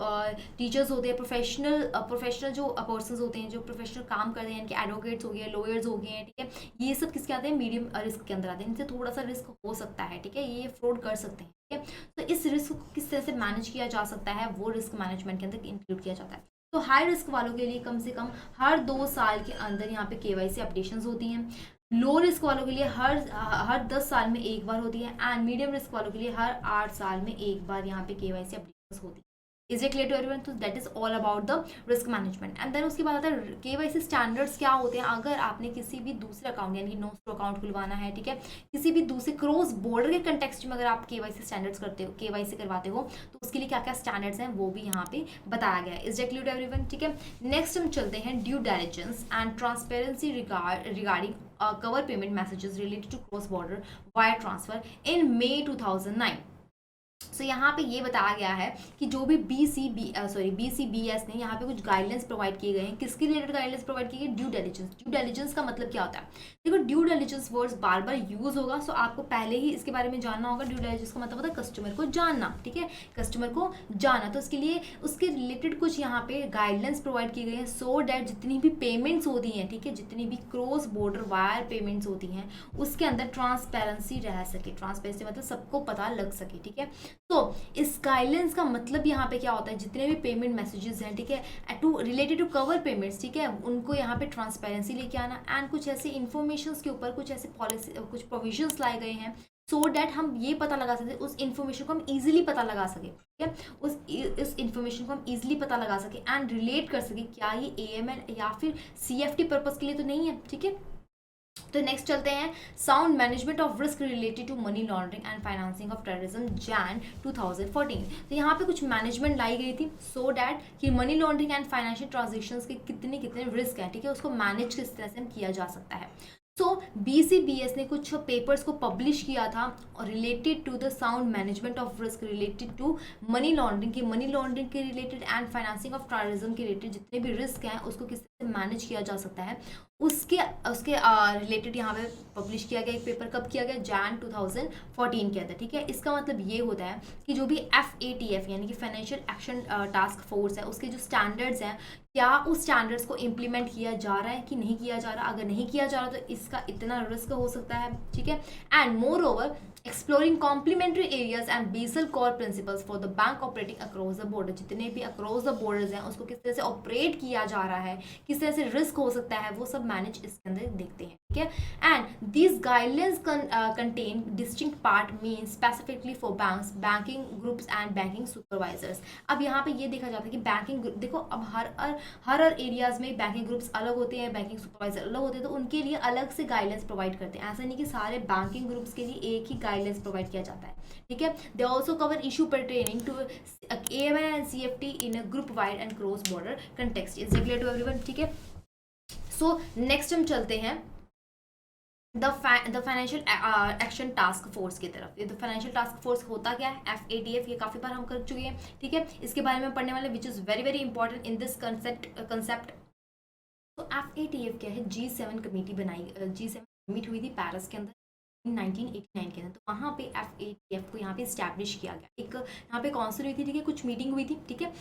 टीचर्स होते हैं, प्रोफेशनल जो पर्सन्स होते हैं, जो प्रोफेशनल काम करते हैं, इनके एडवोकेट्स हो गए, लॉयर्स हो गए हैं, ठीक है, ये सब किसके आते हैं, मीडियम रिस्क के अंदर आते हैं। इनसे थोड़ा सा रिस्क हो सकता है, ठीक है, ये फ्रॉड कर सकते हैं, ठीक है। तो इस रिस्क को किस तरह से मैनेज किया जा सकता है, वो रिस्क मैनेजमेंट के अंदर इंक्लूड किया जाता है। तो हाई रिस्क वालों के लिए कम से कम हर 2 साल के अंदर यहाँ पे केवाईसी अपडेशंस होती हैं। लो रिस्क वालों के लिए हर 10 साल में एक बार होती है, एंड मीडियम रिस्क वालों के लिए हर 8 साल में एक बार यहाँ पे केवाईसी अपडेशंस होती है। Is it clear to everyone? तो that is all about the risk management. And then उसके बाद आता है केवाईसी स्टैंडर्ड्स क्या होते हैं। अगर आपने किसी भी दूसरे अकाउंट यानी कि नोस्ट्रो अकाउंट खुलवाना है, ठीक है, किसी भी दूसरे क्रॉस बॉर्डर के कंटेक्स्ट में अगर आप केवाईसी स्टैंडर्ड्स करते हो, केवाईसी करवाते हो, तो उसके लिए क्या क्या स्टैंडर्ड्स हैं वो भी यहाँ पे बताया गया है। Is it clear to everyone? ठीक है, नेक्स्ट हम चलते हैं due diligence and transparency regarding cover payment messages related to cross border wire transfer in May 2009। सो यहाँ पे ये बताया गया है कि जो भी BCBS ने यहाँ पे कुछ गाइडलाइंस प्रोवाइड किए गए हैं। किसके रिलेटेड गाइडलाइंस प्रोवाइड किए गए? ड्यू डिलिजेंस का मतलब क्या होता है? देखो, ड्यू डिलिजेंस वर्ड्स बार बार यूज होगा, सो आपको पहले ही इसके बारे में जानना होगा। ड्यू डिलिजेंस का मतलब होता है कस्टमर को जानना, ठीक है, कस्टमर को जानना। तो उसके लिए उसके रिलेटेड कुछ यहाँ पे गाइडलाइंस प्रोवाइड किए गए हैं, सो डैट जितनी भी पेमेंट्स होती हैं, ठीक है, जितनी भी क्रॉस बॉर्डर वायर पेमेंट्स होती हैं, उसके अंदर ट्रांसपेरेंसी रह सके। ट्रांसपेरेंसी मतलब सबको पता लग सके, ठीक है। तो इस गाइडलाइंस का मतलब यहाँ पे क्या होता है, जितने भी पेमेंट मैसेजेस हैं, ठीक है, to related to cover payments, ठीक है, उनको यहाँ पे ट्रांसपेरेंसी लेके आना, एंड कुछ ऐसे इन्फॉर्मेशन के ऊपर कुछ ऐसे पॉलिसी कुछ प्रोविजंस लाए गए हैं, सो डैट हम ये पता लगा सकते, उस इन्फॉर्मेशन को हम इजीली पता लगा सके, ठीक है, उस इन्फॉर्मेशन को हम इजीली पता लगा सके एंड रिलेट कर सके, क्या ये AML या फिर CFT पर्पज के लिए तो नहीं है, ठीक है। तो नेक्स्ट चलते हैं sound management of risk related to money laundering and financing of terrorism Jan 2014। तो यहाँ पे कुछ मैनेजमेंट लाई गई थी, सो डैट कि money laundering and financial transactions के कितने कितने रिस्क हैं, ठीक है, उसको मैनेज किस तरह से किया जा सकता है। सो BCBS ने कुछ पेपर्स को पब्लिश किया था related to the sound management of risk related to money laundering के related and financing of terrorism के रिलेटेड जितने भी रिस्क हैं उसको किस तरह से मैनेज किया जा सकता है। उसके उसके रिलेटेड यहाँ पे पब्लिश किया गया एक पेपर। कब किया गया? जैन 2014 के अंदर, ठीक है। इसका मतलब ये होता है कि जो भी FATF यानी कि फाइनेंशियल एक्शन टास्क फोर्स है, उसके जो स्टैंडर्ड्स हैं, क्या उस स्टैंडर्ड्स को इम्प्लीमेंट किया जा रहा है कि नहीं किया जा रहा। अगर नहीं किया जा रहा तो इसका इतना रिस्क हो सकता है, ठीक है। And moreover exploring complementary areas and Basel core principles for the bank operating across the border. जितने भी अक्रॉस द बॉर्डर्स हैं उसको किस तरह से ऑपरेट किया जा रहा है, किस तरह से रिस्क हो सकता है, वो सब मैनेज इसके अंदर देखते हैं, ठीक है। And these guidelines contain distinct part mean specifically for banks, banking groups and banking supervisors. अब यहाँ पे ये देखा जाता है कि बैंकिंग, देखो अब हर एरियाज में बैंकिंग ग्रुप्स अलग होते हैं, बैंकिंग सुपरवाइजर अलग होते हैं, तो उनके लिए अलग से गाइडलाइंस प्रोवाइड करते हैं। ऐसा नहीं कि सारे बैंकिंग ग्रुप्स के लिए एक ही गाइडलाइंस प्रोवाइड किया जाता है, ठीक है। They also cover issue pertaining to AML and CFT in a group wide and cross border context. Is clear to everyone, ठीक है। सो नेक्स्ट हम चलते हैं the financial action task force की तरफ। ये द फाइनेंशियल टास्क फोर्स होता क्या है? FATF, ये काफ़ी बार हम कर चुके हैं, ठीक है। इसके बारे में पढ़ने वाले which is very very important in this concept. तो FATF क्या है? G7 कमेटी बनाई, G7 मीट हुई थी पेरिस के अंदर 1989 के अंदर। तो वहाँ पे FATF को यहाँ पे इस्टेब्लिश किया गया। एक यहाँ पे काउंसिल हुई थी, ठीक है, कुछ मीटिंग हुई थी, ठीक है।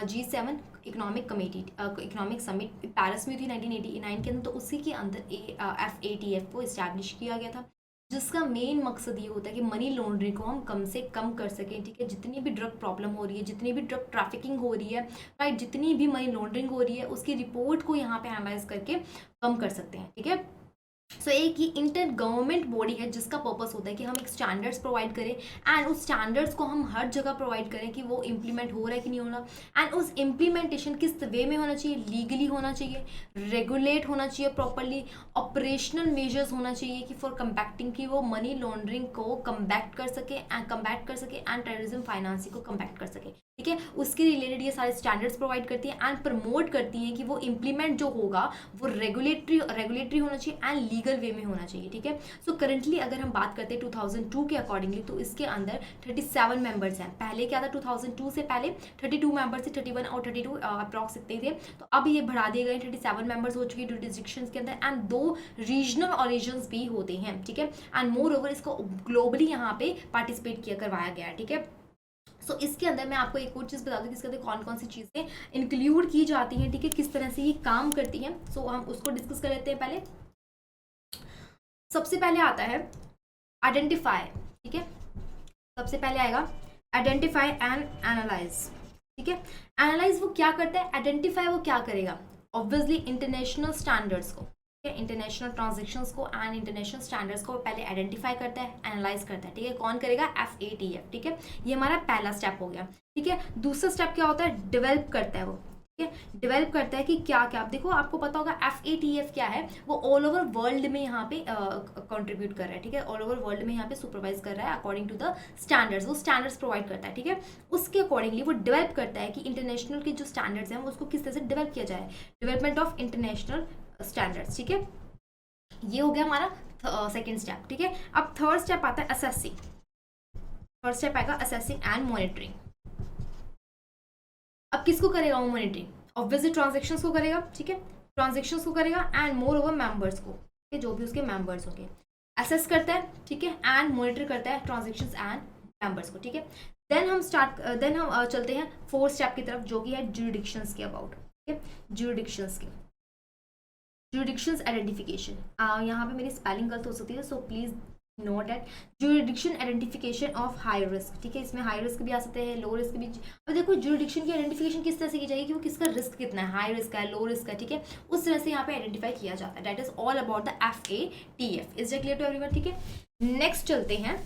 G7 economic committee, economic summit Paris में हुई थी 1989 के अंदर। तो उसी के अंदर FATF को इस्टेब्लिश किया गया था, जिसका मेन मकसद ये होता है कि मनी लॉन्ड्रिंग को हम कम से कम कर सकें, ठीक है। जितनी भी ड्रग प्रॉब्लम हो रही है, जितनी भी ड्रग ट्रैफिकिंग हो रही है, राइट, जितनी भी मनी लॉन्ड्रिंग हो रही है, उसकी रिपोर्ट को यहाँ पे एनालाइज करके कम कर सकते हैं, ठीक है। सो एक ही इंटर गवर्नमेंट बॉडी है जिसका पर्पस होता है कि हम एक स्टैंडर्ड्स प्रोवाइड करें एंड उस स्टैंडर्ड्स को हम हर जगह प्रोवाइड करें कि वो इम्प्लीमेंट हो रहा है कि नहीं हो रहा। एंड उस इम्प्लीमेंटेशन किस वे में होना चाहिए? लीगली होना चाहिए, रेगुलेट होना चाहिए प्रॉपरली, ऑपरेशनल मेजर्स होना चाहिए कि फॉर कम्बैक्टिंग, कि वो मनी लॉन्ड्रिंग को कम्बैक्ट कर सके एंड टेररिज्म फाइनेंसिंग को कम्बैक्ट कर सके, ठीक है। उसके रिलेटेड ये सारे स्टैंडर्ड्स प्रोवाइड करती है एंड प्रमोट करती है कि वो इम्प्लीमेंट जो होगा वो रेगुलेटरी होना चाहिए एंड लीगल वे में होना चाहिए, ठीक है। सो करंटली अगर हम बात करते हैं 2002 के अकॉर्डिंगली, तो इसके अंदर 37 मेंबर्स हैं। पहले क्या था? 2002 से पहले 32 मेंबर्स थे, 31 और 32 अप्रॉक्स इतने थे। तो अब ये बढ़ा दिए गए, 37 मेंबर्स हो चुके हैं जुरिडिक्शंस के अंदर एंड 2 रीजनल ऑरिजिन्स भी होते हैं, ठीक है। एंड मोर ओवर इसको ग्लोबली यहाँ पे पार्टिसिपेट करवाया गया है, ठीक है। सो इसके अंदर मैं आपको एक और चीज़ बता दूँ कि इसके अंदर कौन कौन सी चीज़ें इंक्लूड की जाती हैं, ठीक है, किस तरह से ये काम करती हैं। सो हम उसको डिस्कस कर लेते हैं। पहले सबसे पहले आता है आइडेंटिफाई, ठीक है। सबसे पहले आएगा आइडेंटिफाई एंड एनालाइज, ठीक है। एनालाइज वो क्या करता है, आइडेंटिफाई वो क्या करेगा? ऑब्वियसली इंटरनेशनल स्टैंडर्ड्स को, इंटरनेशनल ट्रांजेक्शंस को एंड इंटरनेशनल स्टैंडर्ड्स को पहले आइडेंटिफाई करता है, एनालाइज करता है, ठीक है। कौन करेगा? FATF, ठीक है। ये हमारा पहला स्टेप हो गया, ठीक है। दूसरा स्टेप क्या होता है? डेवलप करता है वो, ठीक है। डेवलप करता है कि क्या क्या, आप देखो आपको पता होगा FATF क्या है, वो ऑल ओवर वर्ल्ड में यहाँ पे कंट्रीब्यूट कर रहा है, ठीक है। ऑल ओवर वर्ल्ड में यहाँ पे सुपरवाइज कर रहा है अकॉर्डिंग टू द स्टैंडर्ड्स, वो स्टैंडर्ड्स प्रोवाइड करता है, ठीक है। उसके अकॉर्डिंगली वो डेवलप करता है कि इंटरनेशनल के जो स्टैंडर्ड्स हैं उसको किस तरह से डेवलप किया जाए, डेवलपमेंट ऑफ इंटरनेशनल स्टैंडर्ड्स, ठीक है। ये हो गया हमारा सेकेंड स्टेप, ठीक है। अब थर्ड स्टेप आता है असेसिंग। थर्ड स्टेप आएगा असेसिंग एंड मॉनिटरिंग। अब किसको करेगा वो मॉनिटरिंग? ऑब्वियसली ट्रांजेक्शंस को करेगा, ठीक है। ट्रांजेक्शंस को करेगा एंड मोर ओवर मेंबर्स को, ठीक है, जो भी उसके मेंबर्स होंगे। असेस करता है, ठीक है, एंड मॉनिटर करता है ट्रांजेक्शंस एंड मेंबर्स को, ठीक है। देन हम चलते हैं फोर्थ स्टेप की तरफ, जो कि है ज्यूरिडिक्शंस के अबाउट, ठीक है। ज्यूरिडिक्शंस के जुरिडिक्शंस आइडेंटिफिकेशन, यहाँ पे मेरी स्पेलिंग गलत हो सकती है, so please note that. Jurisdiction identification of high risk, ठीक है। इसमें हाई रिस्क भी आ सकते हैं, लो रिस्क भी। और देखो जुरिडिक्शन की आइडेंटिफिकेशन किस तरह से की जाएगी कि वो किसका रिस्क कितना है, हाई रिस्क है, लो रिस्क है, ठीक है। उस तरह से यहाँ पे आइडेंटिफाई किया जाता है। That is all about the FATF। Is that clear to everyone, ठीक है। नेक्स्ट चलते हैं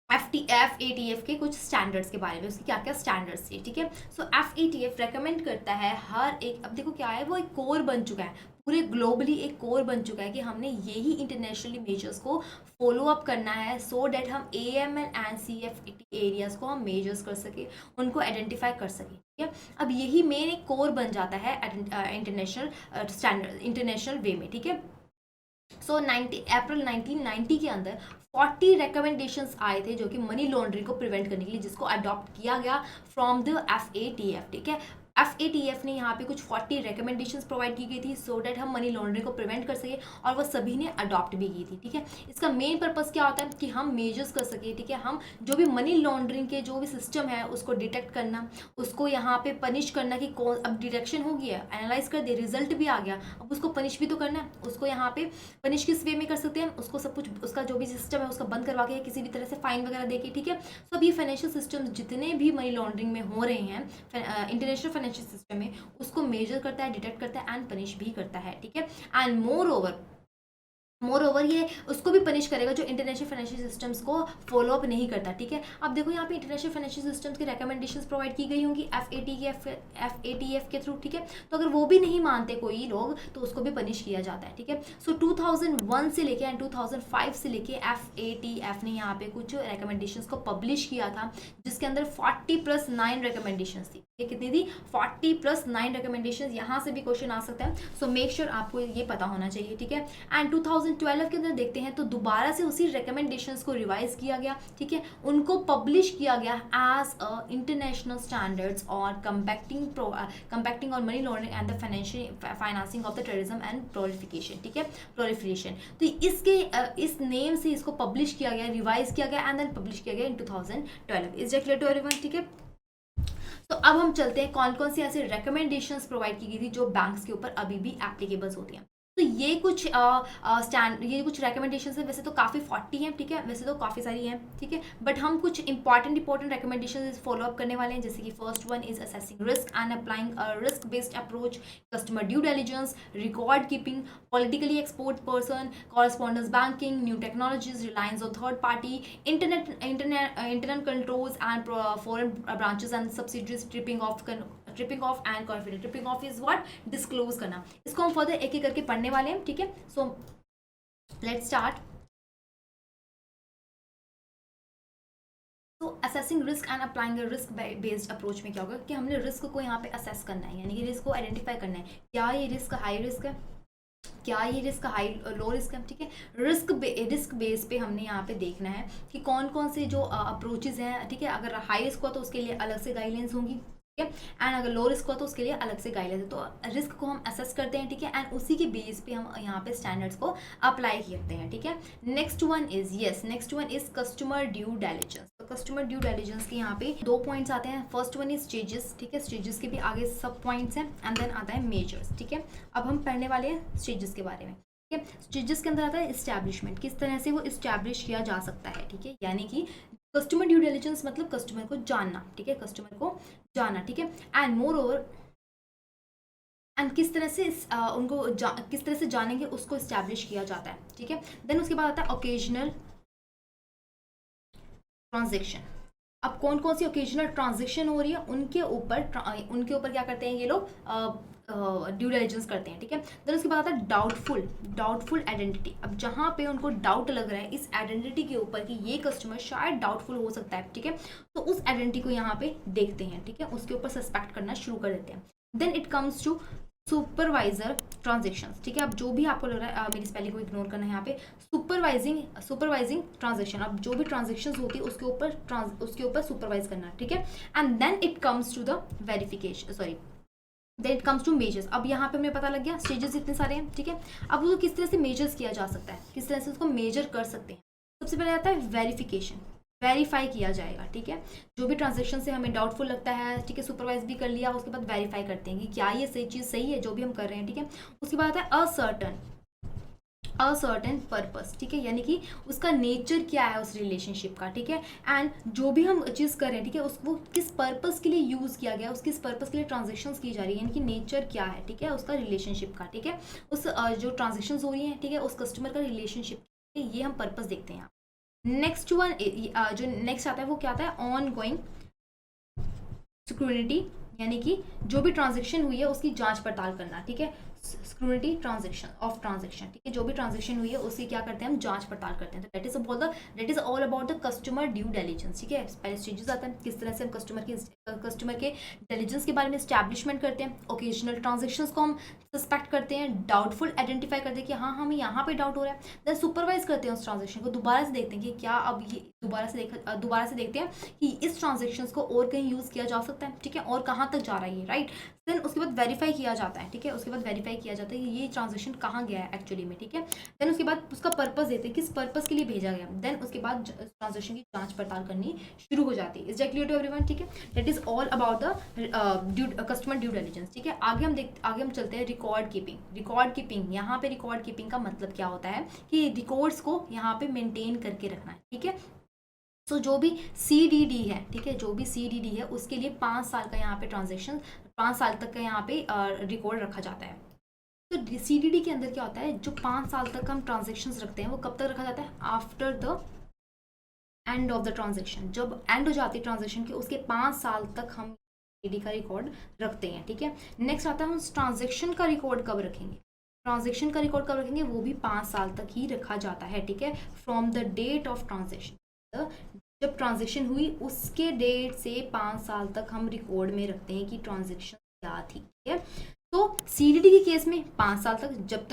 FATF के कुछ स्टैंडर्ड्स के बारे में, उसके क्या क्या स्टैंडर्ड्स है, ठीक है। सो FATF रेकमेंड करता है हर एक, अब देखो क्या है, वो एक कोर बन चुका है, पूरे ग्लोबली एक कोर बन चुका है कि हमने यही इंटरनेशनली मेजर्स को फॉलो अप करना है, सो डैट हम AML एंड CFT एरियाज को हम मेजर्स कर सके, उनको आइडेंटिफाई कर सके, ठीक है। अब यही मेन एक कोर बन जाता है इंटरनेशनल स्टैंडर्ड, इंटरनेशनल वे में, ठीक है। सो अप्रैल 1990 के अंदर 40 रिकमेंडेशंस आए थे जो कि मनी लॉन्ड्रिंग को प्रिवेंट करने के लिए, जिसको अडॉप्ट किया गया फ्रॉम द FATF, ठीक है। FATF ने यहाँ पे कुछ 40 रिकमेंडेशंस प्रोवाइड की गई थी सो डैट हम मनी लॉन्ड्रिंग को प्रिवेंट कर सके, और वो सभी ने अडॉप्ट भी की थी। ठीक है, इसका मेन पर्पस क्या होता है कि हम मेजर्स कर सके। ठीक है, हम जो भी मनी लॉन्ड्रिंग के जो भी सिस्टम है उसको डिटेक्ट करना, उसको यहाँ पे पनिश करना कि कौन, अब डिटेक्शन हो गया, एनालाइज कर दे, रिजल्ट भी आ गया, अब उसको पनिश भी तो करना है। उसको यहाँ पे पनिश किस वे में कर सकते हैं, उसको सब कुछ, उसका जो भी सिस्टम है उसका बंद करवा के किसी भी तरह से फाइन वगैरह देके। ठीक है, सो अब ये फाइनेंशियल सिस्टम जितने भी मनी लॉन्ड्रिंग में हो रहे हैं इंटरनेशनल फाइनेंशियल सिस्टम में, उसको मेजर करता है, डिटेक्ट करता है एंड पनिश भी करता है। ठीक है, एंड मोर ओवर ये उसको भी पनिश करेगा जो इंटरनेशनल फाइनेंशियल सिस्टम्स को फॉलो अप नहीं करता। ठीक है, अब देखो यहाँ पे इंटरनेशनल फाइनेंशियल सिस्टम्स की रिकमेंडेशंस प्रोवाइड की गई होंगी FATF के थ्रू। ठीक है, तो अगर वो भी नहीं मानते कोई लोग तो उसको भी पनिश किया जाता है। ठीक है, सो 2001 से लेके एंड 2005 से लेके FATF ने यहाँ पे कुछ रिकमेंडेशंस को पब्लिश किया था, जिसके अंदर 40+9 रिकमेंडेशंस थी। ये कितनी थी? 40+9 रिकमेंडेशंस। यहाँ से भी क्वेश्चन आ सकता है, सो मेक श्योर आपको ये पता होना चाहिए। ठीक है, एंड 2012 के अंदर देखते हैं तो दोबारा से उसी रिकमेंडेशंस को रिवाइज किया गया। ठीक है, उनको पब्लिश किया गया एज अ इंटरनेशनल स्टैंडर्ड्स और compacting on money laundering and the financing of the terrorism and proliferation. ठीक है, प्रोलिफरेशन। तो इसके इस नेम से इसको पब्लिश किया गया, रिवाइज किया गया एंड देन पब्लिश किया गया in 2012। Is that clear to everyone? ठीक है, तो अब हम चलते हैं कौन कौन सी ऐसे रिकमेंडेशंस प्रोवाइड की गई थी जो बैंक्स के ऊपर अभी भी एप्लीकेबल्स होती हैं। तो ये कुछ ये कुछ रिकमेंडेशंस है, वैसे तो काफ़ी 40 हैं। ठीक है, वैसे तो काफ़ी सारी हैं। ठीक है, बट हम कुछ इंपॉर्टेंट रिकमेंडेशंस फॉलो अप करने वाले हैं, जैसे कि first one is assessing risk and applying a risk based approach, customer due diligence, record keeping, politically export person, correspondence banking, new technologies, reliance on third party, internal controls and foreign branches and subsidiaries, tripping off and confidence. Tripping off is what? Disclose करना। इसको हम further एक एक करके पढ़ने वाले हैं। ठीक है, सो लेट्स स्टार्ट। तो assessing risk and applying risk based approach में क्या होगा कि हमने रिस्क को यहाँ पे असेस करना है, यानी कि रिस्क को आइडेंटिफाई करना है। क्या ये रिस्क हाई रिस्क है, क्या ये रिस्क हाई लो रिस्क है। ठीक है, रिस्क बेस पे हमने यहाँ पे देखना है कि कौन कौन से जो अप्रोचेज हैं। ठीक है, अगर हाई रिस्क हो तो उसके लिए अलग से गाइडलाइंस होंगी। ठीक है, एंड अगर लो रिस्क हो तो उसके लिए अलग से गाइडलाइंस है। तो रिस्क को हम असेस करते हैं। ठीक है, एंड उसी के बेस पे हम यहाँ पे स्टैंडर्ड्स को अप्लाई करते हैं। ठीक है, next one is customer due diligence. तो कस्टमर ड्यू डिलिजेंस के यहाँ पे 2 पॉइंट्स आते हैं। First one is stages. ठीक है, स्टेजेस के भी आगे सब पॉइंट्स हैं एंड देन आता है मेजर्स। ठीक है, अब हम पढ़ने वाले हैं स्टेजेस के बारे में। ठीक है, स्टेजेस के अंदर आता है इस्टेब्लिशमेंट, किस तरह से वो इस्टेब्लिश किया जा सकता है। ठीक है, यानी कि कस्टमर ड्यू डिलिजेंस मतलब कस्टमर को जानना। ठीक है, कस्टमर को जानना। ठीक है, एंड मोर ओवर एंड किस तरह से किस तरह से जानेंगे उसको इस्टेब्लिश किया जाता है। ठीक है, देन उसके बाद आता है ओकेजनल ट्रांजेक्शन। अब कौन कौन सी ओकेजनल ट्रांजेक्शन हो रही है उनके ऊपर क्या करते हैं ये लोग, ड्यू डिलिजेंस करते हैं। ठीक है, देन उसके बाद आता है डाउटफुल आइडेंटिटी। अब जहाँ पे उनको डाउट लग रहा है इस आइडेंटिटी के ऊपर कि ये कस्टमर शायद डाउटफुल हो सकता है। ठीक है, तो उस आइडेंटिटी को यहाँ पे देखते हैं। ठीक है, उसके ऊपर सस्पेक्ट करना शुरू कर देते हैं। Then it comes to supervisor transactions. ठीक है, अब जो भी आपको लग रहा है, मेरी स्पेलिंग को इग्नोर करना है यहाँ पे, सुपरवाइजिंग ट्रांजेक्शन। अब जो भी ट्रांजेक्शंस होती है उसके ऊपर सुपरवाइज करना। ठीक है, and then it comes to the then it comes to measures. अब यहाँ पे हमें पता लग गया स्टेजेस इतने सारे हैं। ठीक है, अब उसको किस तरह से मेजर्स किया जा सकता है, किस तरह से उसको मेजर कर सकते हैं। सबसे पहले आता है वेरिफिकेशन, वेरीफाई किया जाएगा। ठीक है, जो भी ट्रांजेक्शन से हमें डाउटफुल लगता है, ठीक है, सुपरवाइज भी कर लिया, उसके बाद वेरीफाई करते हैं कि क्या ये सही चीज़ सही है जो भी हम कर रहे हैं। ठीक है, उसके बाद आता है असर्टन पर्पस। ठीक है, यानी कि उसका नेचर क्या है उस रिलेशनशिप का। ठीक है, एंड जो भी हम चीज़ कर रहे हैं, ठीक है, उसको किस पर्पस के लिए यूज़ किया गया, किस पर्पस के लिए ट्रांजेक्शन्स की जा रही है, यानी कि नेचर क्या है। ठीक है, उसका रिलेशनशिप का। ठीक है, उस जो ट्रांजेक्शंस हो रही हैं, ठीक है, उस कस्टमर का रिलेशनशिप, ये हम पर्पस देखते हैं। नेक्स्ट वन जो नेक्स्ट आता है वो क्या आता है, ऑन गोइंग सिक्योरिटी, यानी कि जो भी ट्रांजेक्शन हुई है उसकी जांच पड़ताल करना। ठीक है, स्क्रूनिटी ट्रांजेक्शन ऑफ ट्रांजेक्शन, ठीक है, जो भी ट्रांजेक्शन हुई है उसकी क्या करते हैं हम, जांच पड़ताल करते हैं। तो that is all about the customer due diligence, ठीक है। पहले स्टेजेस आता है किस तरह से हम कस्टमर के डिलिजेंस के बारे में स्टैब्लिशमेंट करते हैं, ओकेजनल ट्रांजेक्शंस को हम सस्पेक्ट करते हैं, डाउटफुल आइडेंटिफाई करते हैं कि हाँ हमें यहाँ पे डाउट हो रहा है, देन सुपरवाइज करते हैं उस ट्रांजेक्शन को, दोबारा से देखते हैं कि क्या अब ये दोबारा से देखते हैं कि इस ट्रांजेक्शन्स को और कहीं यूज़ किया जा सकता है, ठीक है, और कहाँ तक जा रहा है ये, राइट। देन उसके बाद वेरीफाई किया जाता है, ठीक है, उसके बाद वेरीफाई किया जाता है कि ये ट्रांजेक्शन कहाँ गया है एक्चुअली में, ठीक है। देन उसके बाद उसका पर्पस देते हैं, किस पर्पस के लिए भेजा गया, देन उसके बाद ट्रांजेक्शन की जांच पड़ताल करनी शुरू हो जाती है। Is that clear to everyone, ठीक है। That is all about the customer due diligence, ठीक है। आगे हम चलते हैं रिकॉर्ड कीपिंग। यहाँ पे रिकॉर्ड कीपिंग का मतलब क्या होता है कि रिकॉर्ड्स को यहाँ पे मेंटेन करके रखना है, ठीक है। सो जो भी CDD है, ठीक है, जो भी CDD है उसके लिए 5 साल का यहाँ पे ट्रांजेक्शन, 5 साल तक का यहाँ पे रिकॉर्ड रखा जाता है। तो CDD के अंदर क्या होता है, जो 5 साल तक हम ट्रांजेक्शन्स रखते हैं वो कब तक रखा जाता है, after the end of the transaction, जब एंड हो जाती है ट्रांजेक्शन के उसके 5 साल तक हम CDD का रिकॉर्ड रखते हैं, ठीक है। नेक्स्ट आता है हम ट्रांजेक्शन का रिकॉर्ड कब रखेंगे, वो भी 5 साल तक ही रखा जाता है, ठीक है, from the date of transaction, जब ट्रांजेक्शन हुई उसके डेट से 5 साल तक हम रिकॉर्ड में रखते हैं कि ट्रांजेक्शन क्या थी, ठीक है। तो CDD के केस में 5 साल तक, जब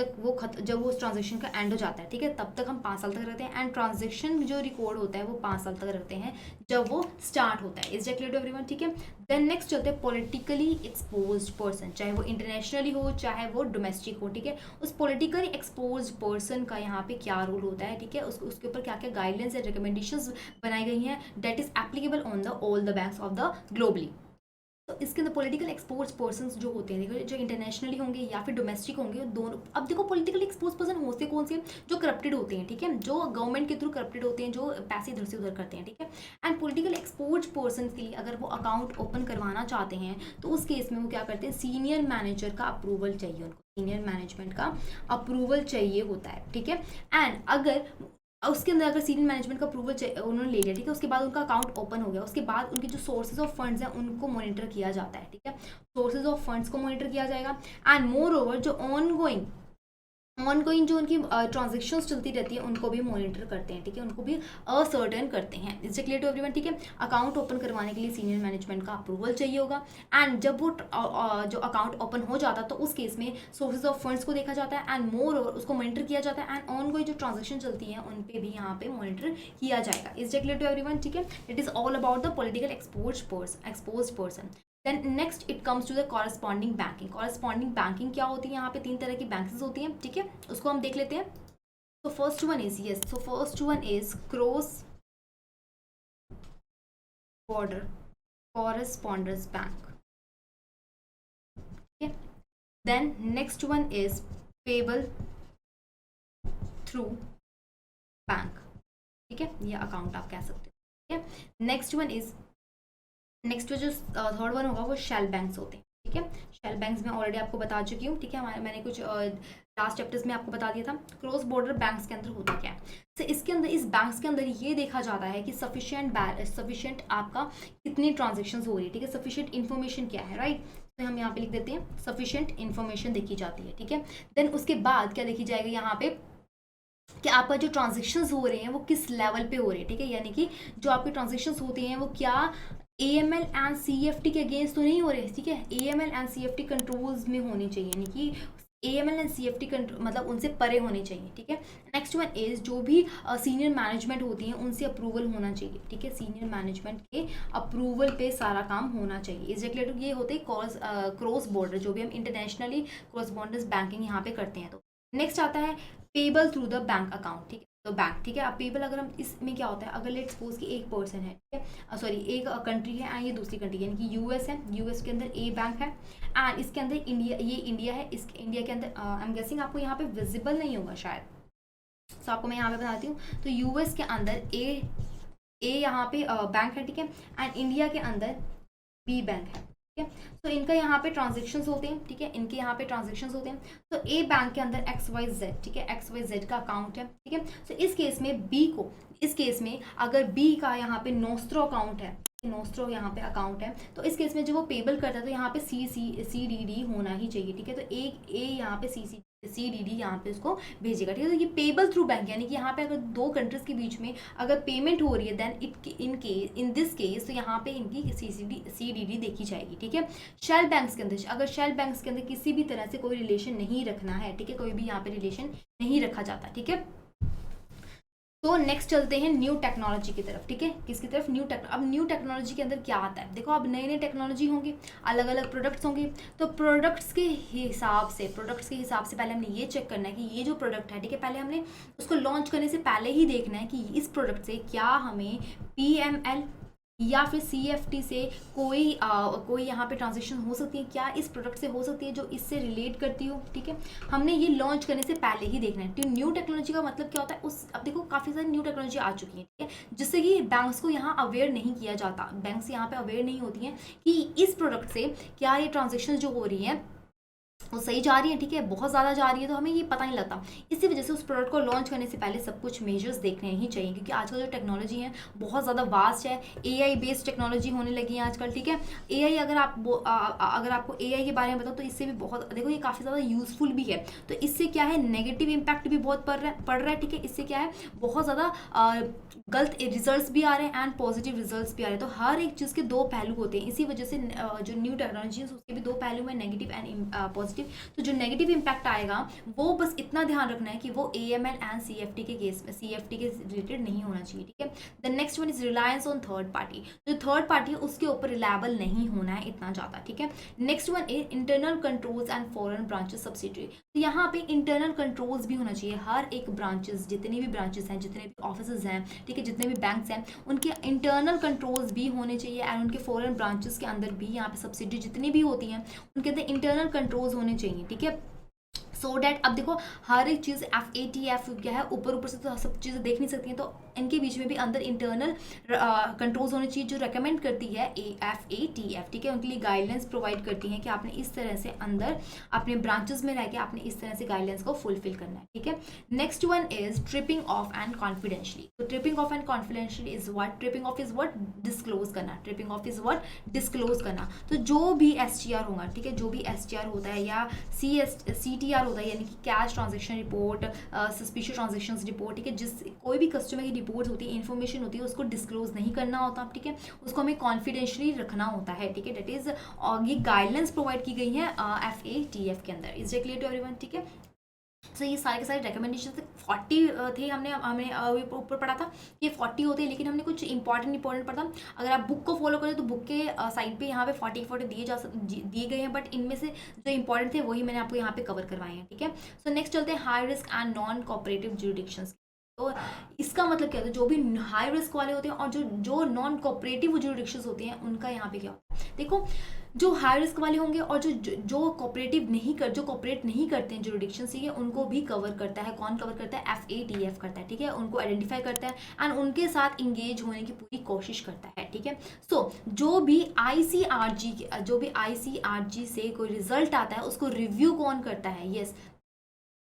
वो ट्रांजेक्शन का एंड हो जाता है, ठीक है, तब तक हम 5 साल तक रखते हैं, एंड ट्रांजेक्शन जो रिकॉर्ड होता है वो 5 साल तक रखते हैं जब वो स्टार्ट होता है। Is that clear to everyone, ठीक है। देन नेक्स्ट चलते हैं पॉलिटिकली एक्सपोज्ड पर्सन, चाहे वो इंटरनेशनली हो चाहे वो डोमेस्टिक हो, ठीक है। उस पॉलिटिकली एक्सपोज्ड पर्सन का यहाँ पे क्या रोल होता है, ठीक है, उसके ऊपर क्या क्या गाइडलाइंस एंड रिकमेंडेशंस बनाई गई हैं, that is applicable on the all the banks of the globally. तो इसके अंदर पॉलिटिकल एक्सपोज पर्सन्स जो होते हैं, देखो जो इंटरनेशनली होंगे या फिर डोमेस्टिक होंगे, दोनों। अब देखो पॉलिटिकल एक्सपोज पर्सन होते कौन से, जो करप्टेड होते हैं, ठीक है, जो गवर्नमेंट के थ्रू करप्टेड होते हैं, जो पैसे इधर से उधर करते हैं, ठीक है। एंड पॉलिटिकल एक्सपोज पर्सन के लिए अगर वो अकाउंट ओपन करवाना चाहते हैं तो उस केस में वो क्या करते हैं, सीनियर मैनेजर का अप्रूवल चाहिए उनको, सीनियर मैनेजमेंट का अप्रूवल चाहिए होता है, ठीक है। एंड अगर उसके अंदर अगर सीनियर मैनेजमेंट का अप्रूवल उन्होंने ले लिया, ठीक है, उसके बाद उनका अकाउंट ओपन हो गया, उसके बाद उनके जो सोर्सेज ऑफ फंड्स हैं उनको मॉनिटर किया जाता है, ठीक है, सोर्सेज ऑफ फंड्स को मॉनिटर किया जाएगा। एंड मोर ओवर जो ऑनगोइंग जो उनकी ट्रांजेक्शन्स चलती रहती है उनको भी मॉनिटर करते हैं, ठीक है, उनको भी असर्टेन करते हैं। Is it clear to everyone, ठीक है। अकाउंट ओपन करवाने के लिए सीनियर मैनेजमेंट का अप्रूवल चाहिए होगा, एंड जब वो जो अकाउंट ओपन हो जाता है तो उस केस में सोर्सेज ऑफ फंड्स को देखा जाता है, एंड मोर ओवर उसको मॉनिटर किया जाता है, एंड ऑन गोइंग जो ट्रांजेक्शन चलती है उन पे भी यहाँ पे मॉनिटर किया जाएगा। Is it clear to everyone, ठीक है। It is all about the political exposed person. Then next it comes to the corresponding banking क्या होती है, यहाँ पे 3 तरह की बैंकिंग होती हैं, ठीक है, उसको हम देख लेते हैं। तो first one is cross border correspondence bank, ठीक है। Then next one is payable through bank, ठीक है, ये अकाउंट आप कह सकते हो, ठीक है। नेक्स्ट जो थर्ड वन होगा वो शेल बैंक्स होते हैं, ठीक है। शेल बैंक्स में ऑलरेडी आपको बता चुकी हूँ, ठीक है, मैंने कुछ लास्ट चैप्टर्स में आपको बता दिया था। क्रॉस बॉर्डर बैंक्स के अंदर होता क्या है, तो इसके अंदर इस बैंक्स के अंदर ये देखा जाता है कि सफिशिएंट आपका कितनी ट्रांजेक्शन्स हो रही है, ठीक है, सफिशिएंट इन्फॉर्मेशन क्या है, राइट। तो हम यहाँ पे लिख देते हैं सफिशिएंट इन्फॉर्मेशन देखी जाती है, ठीक है। देन उसके बाद क्या देखी जाएगी यहाँ पे कि आपका जो ट्रांजेक्शन्स हो रहे हैं वो किस लेवल पे हो रहे हैं, ठीक है, यानी कि जो आपके ट्रांजेक्शन्स होते हैं वो क्या AML एंड CFT के अगेंस्ट तो नहीं हो रहे, ठीक है, AML एंड CFT कंट्रोल्स में होने चाहिए, यानी कि AML एंड CFT मतलब उनसे परे होने चाहिए, ठीक है। नेक्स्ट वन इज जो भी सीनियर मैनेजमेंट होती हैं उनसे अप्रूवल होना चाहिए, ठीक है, सीनियर मैनेजमेंट के अप्रूवल पे सारा काम होना चाहिए। इज रिलेटेड ये होते हैं क्रॉस बॉर्डर, जो भी हम इंटरनेशनली क्रॉस बॉर्डर बैंकिंग यहाँ पे करते हैं। तो नेक्स्ट आता है payable through the bank account, ठीक है, तो बैंक, ठीक है। अब पेबल अगर हम इसमें क्या होता है, अगर लेट्स सपोज कि एक पर्सन है, ठीक है, सॉरी एक कंट्री है एंड ये दूसरी कंट्री है, यानी कि US है, US के अंदर A बैंक है एंड इसके अंदर इंडिया है, इस इंडिया के अंदर आई एम गेसिंग आपको यहाँ पे विजिबल नहीं होगा शायद, तो आपको मैं यहाँ पे बताती हूँ। तो US के अंदर A यहाँ पे बैंक है, ठीक है, एंड इंडिया के अंदर B बैंक है, ठीक है। तो इनका यहाँ पे ट्रांजेक्शन्स होते हैं, ठीक है, इनके यहाँ पे ट्रांजेक्शन्स होते हैं। तो A बैंक के अंदर XYZ, ठीक है, XYZ का अकाउंट है, ठीक है। तो इस केस में अगर B का यहाँ पे नोस्ट्रो अकाउंट है, नोस्ट्रो यहाँ पे अकाउंट है, तो इस केस में जब वो पेबल करता है तो यहाँ पे CDD होना ही चाहिए, ठीक है। तो एक ए यहाँ पे CDD यहाँ पे उसको भेजेगा, ठीक है। तो ये पेबल थ्रू बैंक, यानी कि यहाँ पे अगर दो कंट्रीज के बीच में अगर पेमेंट हो रही है देन इन दिस केस तो यहाँ पे इनकी CDD देखी जाएगी, ठीक है। शेल बैंक्स के अंदर, अगर शेल बैंक्स के अंदर किसी भी तरह से कोई रिलेशन नहीं रखना है, ठीक है, कोई भी यहाँ पे रिलेशन नहीं रखा जाता, ठीक है। तो नेक्स्ट चलते हैं न्यू टेक्नोलॉजी की तरफ, ठीक है। किसकी तरफ? अब न्यू टेक्नोलॉजी के अंदर क्या आता है? देखो अब नए नए टेक्नोलॉजी होंगे, अलग अलग प्रोडक्ट्स होंगे, तो प्रोडक्ट्स के हिसाब से पहले हमने ये चेक करना है कि ये जो प्रोडक्ट है, ठीक है, पहले हमने उसको लॉन्च करने से पहले ही देखना है कि इस प्रोडक्ट से क्या हमें PML या फिर CFT से कोई यहाँ पे ट्रांजेक्शन हो सकती है, क्या इस प्रोडक्ट से हो सकती है जो इससे रिलेट करती हो, ठीक है। हमने ये लॉन्च करने से पहले ही देखना है। तो न्यू टेक्नोलॉजी का मतलब क्या होता है? अब देखो काफ़ी सारी न्यू टेक्नोलॉजी आ चुकी है, ठीक है, जिससे कि बैंक्स को यहाँ अवेयर नहीं किया जाता, बैंक्स यहाँ पे अवेयर नहीं होती हैं कि इस प्रोडक्ट से क्या ये ट्रांजेक्शन जो हो रही हैं वो सही जा रही है, ठीक है, बहुत ज़्यादा जा रही है, तो हमें ये पता नहीं लगता। इसी वजह से उस प्रोडक्ट को लॉन्च करने से पहले सब कुछ मेजर्स देखने ही चाहिए, क्योंकि आजकल जो टेक्नोलॉजी है बहुत ज़्यादा वास्ट है, AI बेस्ड टेक्नोलॉजी होने लगी है आजकल, ठीक है। AI अगर आपको AI के बारे में बताओ तो इससे भी बहुत, देखो ये काफ़ी ज़्यादा यूजफुल भी है। तो इससे क्या है, नेगेटिव इम्पैक्ट भी बहुत पड़ रहा है, ठीक है। इससे क्या है, बहुत ज़्यादा गलत रिजल्ट्स भी आ रहे हैं एंड पॉजिटिव रिजल्ट्स भी आ रहे हैं। तो हर एक चीज़ के दो पहलू होते हैं, इसी वजह से जो न्यू टेक्नोलॉजी है उसके भी दो पहलू हैं, नेगेटिव एंड पॉजिटिव। तो जो नेगेटिव इम्पैक्ट आएगा वो बस इतना ध्यान रखना है कि वो AML एंड CFT के केस में CFT के रिलेटेड नहीं होना चाहिए, ठीक है। The next one is reliance on third party. जो थर्ड पार्टी है उसके ऊपर रिलायबल नहीं होना है इतना ज़्यादा, ठीक है। Next one is internal controls and foreign branches subsidiary. तो यहाँ पे इंटरनल कंट्रोल्स भी होना चाहिए, हर एक ब्रांचेस, जितने भी ब्रांचेस हैं, जितने भी ऑफिस हैं, ठीक है, जितने भी बैंक्स हैं, उनके इंटरनल कंट्रोल्स भी होने चाहिए एंड उनके फॉरेन ब्रांचेस के अंदर भी यहाँ पे सब्सिडी जितनी भी होती हैं उनके अंदर इंटरनल कंट्रोल्स होने चाहिए, ठीक है। सो डैट अब देखो हर एक चीज़ FATF क्या है, ऊपर से तो सब चीज़ें देख नहीं सकती हैं, तो इनके बीच में भी अंदर इंटरनल कंट्रोल्स होने चाहिए जो रेकमेंड करती है FATF, ठीक है। उनके लिए गाइडलाइंस प्रोवाइड करती हैं कि आपने इस तरह से अंदर अपने ब्रांचेस में रह के आपने इस तरह से गाइडलाइंस को फुलफिल करना है, ठीक है। Next one is tipping off and confidentiality. तो tipping off and confidentiality is what? Tipping off is what? Disclose करना। Tipping off is what? Disclose करना। तो जो भी STR होगा, ठीक है, जो भी STR होता है या CTR होता है, यानी कि cash transaction report, suspicious transactions report, ठीक है, जिस कोई भी कस्टमर की रिपोर्ट्स होती है, इन्फॉर्मेशन होती है, उसको डिस्क्लोज नहीं करना होता, ठीक है, उसको हमें कॉन्फिडेंशियली रखना होता है, ठीक है। डेट इज ये गाइडलाइंस प्रोवाइड की गई है FATF के अंदर। Is it clear to everyone? ठीक है। सो ये सारे के सारे रिकमेंडेशन 40 थे, हमने ऊपर पढ़ा था ये 40 होते हैं, लेकिन हमने कुछ इंपॉर्टेंट पढ़ा। अगर आप बुक को फॉलो करें तो बुक के साइड पे यहाँ पे 40 दिए गए हैं, बट इनमें से जो इंपॉर्टेंट थे वही मैंने आपको यहाँ पे कवर करवाए हैं, ठीक है। सो नेक्स्ट चलते हैं high risk and non cooperative jurisdictions. तो इसका मतलब क्या होता है, जो भी हाई रिस्क वाले होते हैं और जो नॉन कोऑपरेटिव जुरिडिक्शंस होते हैं उनका यहाँ पे क्या होता है। देखो जो हाई रिस्क वाले होंगे और जो कोऑपरेट नहीं करते हैं जुरिडिक्शन से, ये उनको भी कवर करता है। कौन कवर करता है? FATF करता है, ठीक है, उनको आइडेंटिफाई करता है एंड उनके साथ इंगेज होने की पूरी कोशिश करता है, ठीक है। सो जो भी ICRG से कोई रिजल्ट आता है उसको रिव्यू कौन करता है? यस,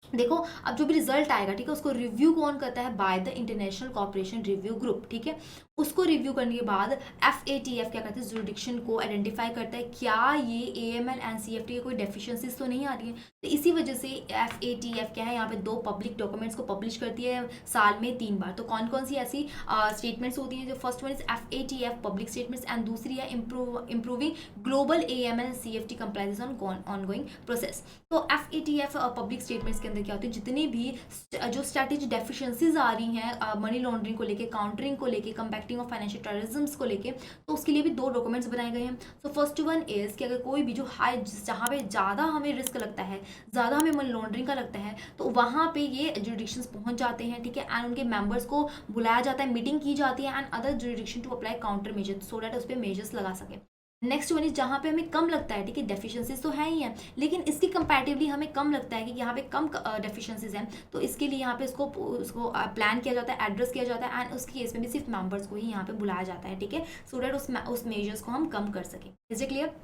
देखो अब जो भी रिजल्ट आएगा, ठीक है, उसको रिव्यू कौन करता है? By the international cooperation review group, ठीक है। उसको रिव्यू करने के बाद FATF क्या करते हैं? जुरिडिक्शन को आइडेंटिफाई करता है, क्या ये AML एंड CFT की कोई डेफिशिएंसीज तो नहीं आ रही है। तो इसी वजह से FATF क्या है, यहाँ पे 2 पब्लिक डॉक्यूमेंट्स को पब्लिश करती है साल में 3 बार। तो कौन कौन सी ऐसी स्टेटमेंट्स होती हैं? जो first one is FATF public statements and दूसरी है improving global AML and CFT compliance on ongoing process. तो FATF पब्लिक स्टेटमेंट्स के अंदर क्या होती है, जितनी भी जो स्ट्रैटेजी डेफिशिएंसीज आ रही हैं मनी लॉन्ड्रिंग को लेके, काउंटरिंग को लेके, कम्पैक्टिंग ऑफ फाइनेंशियल टेररिज्म को लेके, तो उसके लिए भी 2 डॉक्यूमेंट्स बनाए गए हैं। सो फर्स्ट वन इज कि अगर कोई भी जो जहाँ पे ज़्यादा हमें रिस्क लगता है, ज़्यादा हमें मनी लॉन्ड्रिंग का लगता है, तो वहाँ पे ये जुरिडिक्शंस पहुँच जाते हैं, ठीक है, एंड उनके मेंबर्स को बुलाया जाता है, मीटिंग की जाती है and other jurisdiction to apply counter measure so that उस पर मेजर्स लगा सके। नेक्स्ट वन इज जहाँ पे हमें कम लगता है, ठीक है, डेफिशिएंसीज तो है ही है, लेकिन इसकी कंपैरेटिवली हमें कम लगता है कि यहाँ पे कम डेफिशिएंसीज हैं, तो इसके लिए यहाँ पे उसको प्लान किया जाता है, एड्रेस किया जाता है एंड उसके केस में भी सिर्फ मेंबर्स को ही यहाँ पे बुलाया जाता है, ठीक है, सो डैट उस मेजर्स को हम कम कर सकें। Is it clear?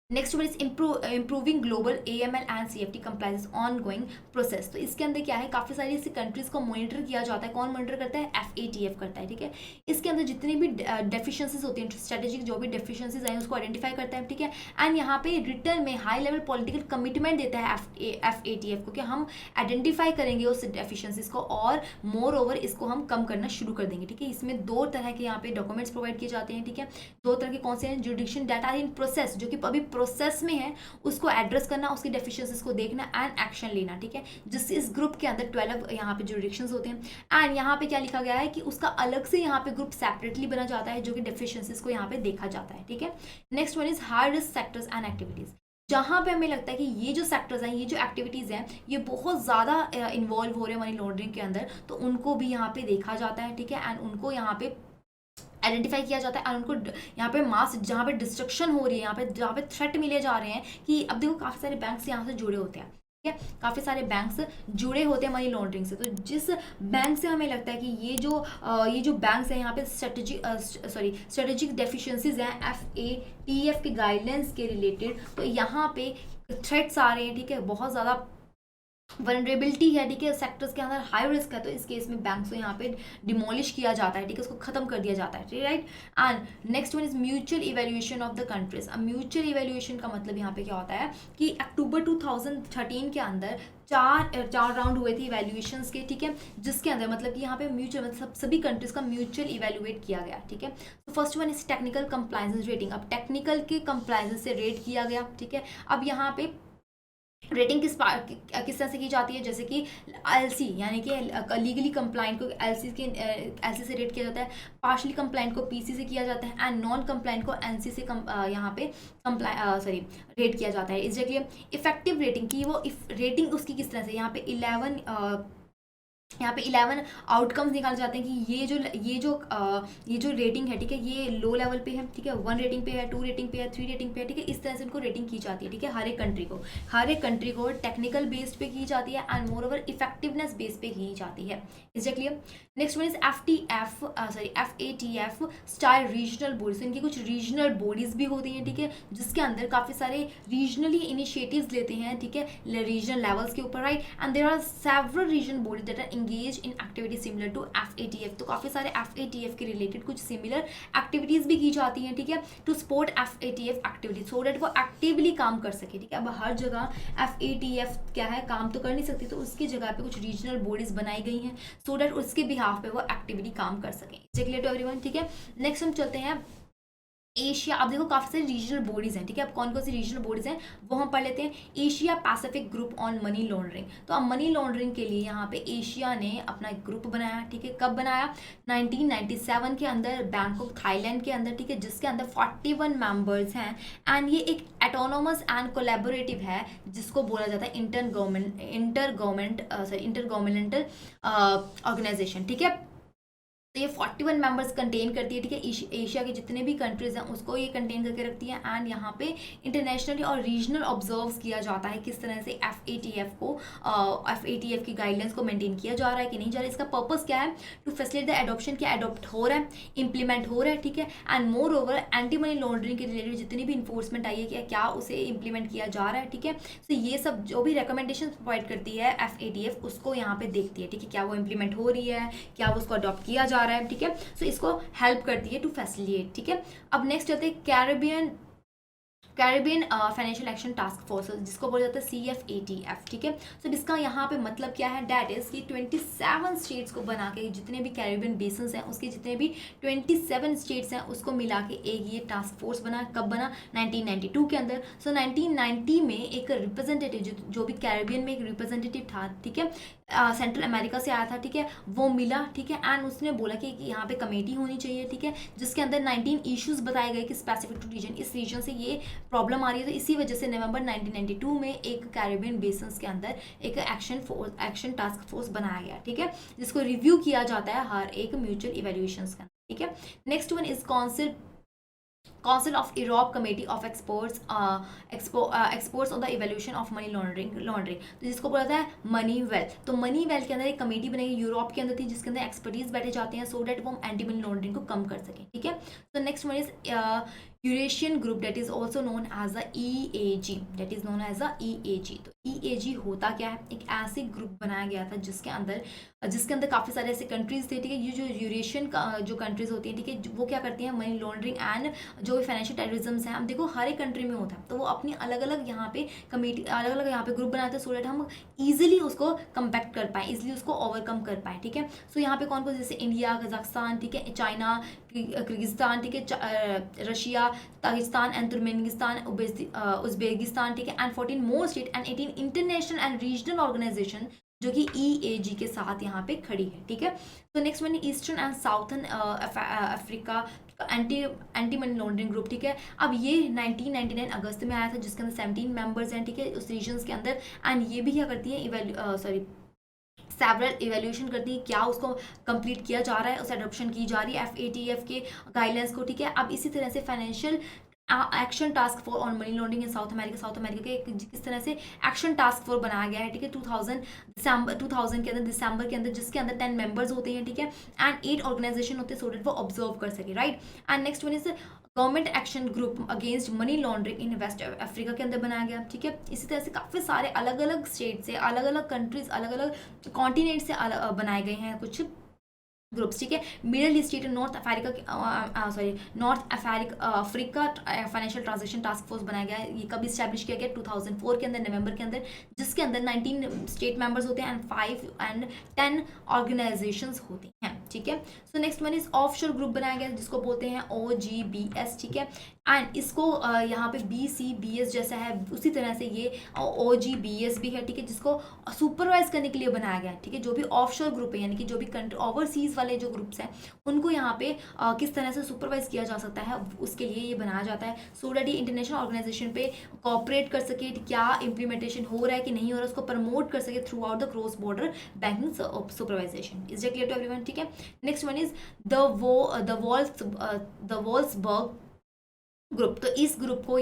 Next one is improving global AML and CFT compliance on going process. तो इसके अंदर क्या है, काफ़ी सारी ऐसी कंट्रीज को मॉनिटर किया जाता है। कौन मॉनिटर करता है? FATF करता है, ठीक है। इसके अंदर जितनी भी डेफिशिएंसीज होती हैं, स्ट्रेटेजिक जो भी डेफिशिएंसीज हैं उसको आइडेंटिफाई करता है, ठीक है। एंड यहाँ पे रिटर्न में हाई लेवल पॉलिटिकल कमिटमेंट देता है FATF को कि हम आइडेंटिफाई करेंगे उस डेफिशिएंसीज को और मोर ओवर इसको हम कम करना शुरू कर देंगे, ठीक है। इसमें दो तरह के यहाँ पे डॉक्यूमेंट्स प्रोवाइड किए जाते हैं, ठीक है। दो तरह के कौन से हैं? जुडिक्शन डाटा इन प्रोसेस, जो कि अभी प्रोसेस में है, उसको एड्रेस करना, उसकी डेफिशिएंसीज को देखना एंड एक्शन लेना, ठीक है। जिस इस ग्रुप के अंदर 12 यहाँ पे जुडिक्शंस होते हैं। एंड यहाँ पे क्या लिखा गया है कि उसका अलग से यहाँ पे ग्रुप सेपरेटली बना जाता है जो कि डेफिशिएंसीज को यहाँ पे देखा जाता है, ठीक है। Next one is high risk sectors and activities. जहाँ पे हमें लगता है कि ये जो सेक्टर्स हैं, ये जो एक्टिविटीज़ हैं, ये बहुत ज़्यादा इन्वॉल्व हो रहे हैं मनी लॉन्ड्रिंग के अंदर, तो उनको भी यहाँ पे देखा जाता है, ठीक है। एंड उनको यहाँ पे आइडेंटिफाई किया जाता है और उनको यहाँ पे मास, जहाँ पे डिस्ट्रक्शन हो रही है, जहाँ पे थ्रेट मिले जा रहे हैं कि अब देखो काफ़ी सारे बैंक्स यहाँ से जुड़े होते हैं, ठीक है। काफ़ी सारे बैंक्स जुड़े होते हैं मनी लॉन्ड्रिंग से। तो जिस बैंक से हमें लगता है कि ये जो बैंक्स हैं यहाँ पे स्ट्रेटेजिक डेफिशिएंसीज हैं FATF के गाइडलाइंस के रिलेटेड, तो यहाँ पे थ्रेट्स आ रहे हैं, ठीक है। बहुत ज़्यादा वनरेबिलिटी है, ठीक है। सेक्टर्स के अंदर हाई रिस्क है, तो इस केस में बैंक्स को यहाँ पे डिमोलिश किया जाता है, ठीक है। उसको खत्म कर दिया जाता है, right. And next one is mutual evaluation of the countries. अब म्यूचुअल इवेल्युएशन का मतलब यहाँ पे क्या होता है कि अक्टूबर 2013 के अंदर चार राउंड हुए थे इवेल्युएशंस के, ठीक है। जिसके अंदर मतलब कि यहाँ पे म्यूचुअल मतलब सभी कंट्रीज का म्यूचुअल इवेल्युएट किया गया, ठीक है। तो first one is technical compliance rating. अब टेक्निकल के कंप्लायंस से रेट किया गया, ठीक है। अब यहाँ पे रेटिंग किस तरह से की जाती है, जैसे कि LC यानी कि लीगली कंप्लाइंट को LC से रेट किया जाता है, पार्शली कंप्लाइंट को PC से किया जाता है एंड नॉन कंप्लाइंट को NC से यहाँ पे रेट किया जाता है। इसलिए इफेक्टिव रेटिंग की वो रेटिंग उसकी किस तरह से, यहाँ पे 11 आउटकम्स निकाले जाते हैं कि ये जो रेटिंग है, ठीक है, ये लो लेवल पे है, ठीक है, 1 रेटिंग पे है, 2 रेटिंग पे है, 3 रेटिंग पे है, ठीक है। इस तरह से इनको रेटिंग की जाती है, ठीक है। हर एक कंट्री को टेक्निकल बेस्ड पे की जाती है and more over effectiveness based पे की जाती है। Is it clear? Next one is FATF style regional bodies. इनकी कुछ रीजनल बॉडीज भी होती हैं, ठीक है, जिसके अंदर काफ़ी सारे रीजनली इनिशिएटिव्स लेते हैं, ठीक है, रीजनल लेवल्स के ऊपर, right. And there are several regional bodies that are engage in activity similar to FATF। तो काफ़ी सारे FATF के रिलेटेड कुछ सिमिलर एक्टिविटीज़ भी की जाती हैं, ठीक है, to support FATF activity, so that वो एक्टिवली काम कर सके, ठीक है। अब हर जगह FATF क्या है, काम तो कर नहीं सकती, तो उसकी जगह पे कुछ रीजनल बॉडीज बनाई गई हैं सो डेट उसके बिहाफ पे वो एक्टिवली काम कर सकें। क्लियर टू एवरीवन, ठीक है। नेक्स्ट हम चलते हैं एशिया। अब देखो काफ़ी सारी रीजनल बॉडीज़ हैं, ठीक है। अब कौन कौन सी रीजनल बॉडीज़ हैं वो हम पढ़ लेते हैं। Asia Pacific group on money laundering. तो अब मनी लॉन्ड्रिंग के लिए यहाँ पे एशिया ने अपना एक ग्रुप बनाया, ठीक है। कब बनाया? 1997 के अंदर, बैंकॉक थाईलैंड के अंदर, ठीक है, जिसके अंदर 41 मेंबर्स हैं एंड ये एक एटोनोमस एंड कोलैबोरेटिव है जिसको बोला जाता है इंटर गवर्नमेंटल ऑर्गेनाइजेशन, ठीक है। तो ये 41 मेंबर्स कंटेन करती है, ठीक है। एशिया के जितने भी कंट्रीज हैं उसको ये कंटेन करके रखती है एंड यहाँ पे इंटरनेशनली और रीजनल ऑब्जर्व किया जाता है किस तरह से FATF की गाइडलाइंस को मेंटेन किया जा रहा है कि नहीं जा रहा है। इसका पर्पस क्या है? टू फैसिलिटेट द एडॉप्शन, क्या अडॉप्ट हो रहा है, इंप्लीमेंट हो रहा है, ठीक है। And more over anti money laundering के रिलेटेड जितनी भी इन्फोर्समेंट आई है क्या उसे इंप्लीमेंट किया जा रहा है, ठीक है। तो ये सब जो भी रिकमेंडेशन प्रोवाइड करती है FATF उसको यहाँ पे देखती है, ठीक है, क्या वो इंप्लीमेंट हो रही है, क्या वो उसको अडॉप्ट किया जा रहा है, ठीक है। सो इसको हेल्प करती है टू फैसिलिटेट, ठीक है। अब नेक्स्ट चलते हैं Caribbean financial action task force, जिसको बोला जाता है CFATF, ठीक है। सो इसका यहाँ पे मतलब क्या है? डैट इज कि 27 स्टेट्स को बना के, जितने भी कैरेबियन बेसिन्स हैं उसके जितने भी 27 स्टेट्स हैं उसको मिला के एक ये टास्क फोर्स बना। कब बना? 1992 के अंदर। सो 1990 में एक रिप्रेजेंटेटिव जो भी कैरेबियन में एक रिप्रेजेंटेटिव था, ठीक है, सेंट्रल अमेरिका से आया था, ठीक है, वो मिला, ठीक है। एंड उसने बोला कि यहाँ पे कमेटी होनी चाहिए, ठीक है, जिसके अंदर 19 इश्यूज बताए गए कि स्पेसिफिक टू रीजन, इस रीजन से ये प्रॉब्लम आ रही है। तो इसी वजह से नवंबर 1992 में एक कैरेबियन बेसिन्स के अंदर एक एक्शन टास्क फोर्स बनाया गया, ठीक है, जिसको रिव्यू किया जाता है हर एक म्यूचुअल इवेल्युएशंस का, ठीक है। Next one is Council of Europe Committee of Experts on the Evaluation of Money Laundering, तो जिसको बोला था मनी वेल, तो मनी वेल के अंदर एक कमेटी बनाई यूरोप के अंदर थी, जिसके अंदर एक्सपर्टीज बैठे जाते हैं, सो डेट वो एंटी मनी लॉन्ड्रिंग को कम कर सकें, ठीक है। तो next one is Eurasian group, that is also known as a EAG, that is known as a EAG। तो EAG होता क्या है, एक ऐसी ग्रुप बनाया गया था जिसके अंदर काफ़ी सारे ऐसे कंट्रीज थे, ठीक है। ये जो यूरेशियन जो कंट्रीज होती हैं, ठीक है, वो क्या करती हैं, मनी लॉन्ड्रिंग एंड जो भी फाइनेंशियल टेररिज्म है, हम देखो हर एक कंट्री में होता है, तो वो अपनी अलग अलग यहाँ पे कमेटी, अलग अलग यहाँ पे ग्रुप बनाते हैं, सो डेट हम ईजिली उसको कम्पैक्ट कर पाए, ईजिली उसको ओवरकम कर पाए, ठीक है। सो यहाँ पे कौन कौन, जैसे इंडिया, कजाकिस्तान, ठीक है, चाइना, किर्गिस्तान, ठीक है, Russia, Tajikistan and Turkmenistan, Uzbekistan, ठीक है, and 14 more state and 18 international and regional organisation जो कि EAG के साथ यहाँ पे खड़ी है, ठीक है। तो next one eastern and southern Africa anti money laundering group, ठीक है। अब ये 1999 अगस्त में आया था, जिसके अंदर 17 मेंबर्स हैं, ठीक है, उस रीजन्स के अंदर। एंड ये भी क्या करती है, सेवरल इवेल्यूशन करती है, क्या उसको कंप्लीट किया जा रहा है, उस एडॉप्शन की जा रही है FATF के गाइडलाइंस को, ठीक है। अब इसी तरह से financial action task force on money laundering in south America के किस तरह से एक्शन टास्क फोर्स बनाया गया है, ठीक है, 2000 के अंदर, दिसंबर के अंदर, जिसके अंदर 10 मेंबर्स होते हैं, ठीक है, एंड 8 ऑर्गेनाइजेशन होते हैं, सो डेट वो ऑब्जर्व कर सके, right. And next one is government action group against money laundering in west Africa के अंदर बनाया गया, ठीक है। इसी तरह से काफ़ी सारे अलग अलग स्टेट से, अलग अलग कंट्रीज, अलग अलग कॉन्टिनेंट से बनाए गए हैं कुछ ग्रुप्स, ठीक है। Middle east, north Africa financial transaction task force बनाया गया है। ये कब इस्टेब्लिश किया गया, 2004 के अंदर, नवंबर के अंदर, जिसके अंदर 19 स्टेट मेंबर्स होते हैं एंड 5 and 10 ऑर्गेनाइजेशंस होती हैं, ठीक है। So next one is offshore group बनाया गया, जिसको बोलते हैं OGBS, ठीक है। एंड इसको यहाँ पे BCBS जैसा है, उसी तरह से ये OGBS भी है, ठीक है, जिसको सुपरवाइज करने के लिए बनाया गया है, ठीक है। जो भी ऑफशोर ग्रुप है, यानी कि जो भी कंट्री ओवरसीज वाले जो ग्रुप्स हैं, उनको यहाँ पे किस तरह से सुपरवाइज किया जा सकता है, उसके लिए ये बनाया जाता है, सो दैट ये इंटरनेशनल ऑर्गेनाइजेशन पे कोऑपरेट कर सके, क्या इंप्लीमेंटेशन हो रहा है कि नहीं हो रहा है, उसको प्रमोट कर सके throughout the cross border banking supervision. Is it clear to everyone, ठीक है। Next one is the Wolfsberg group. तो इस ग्रुप को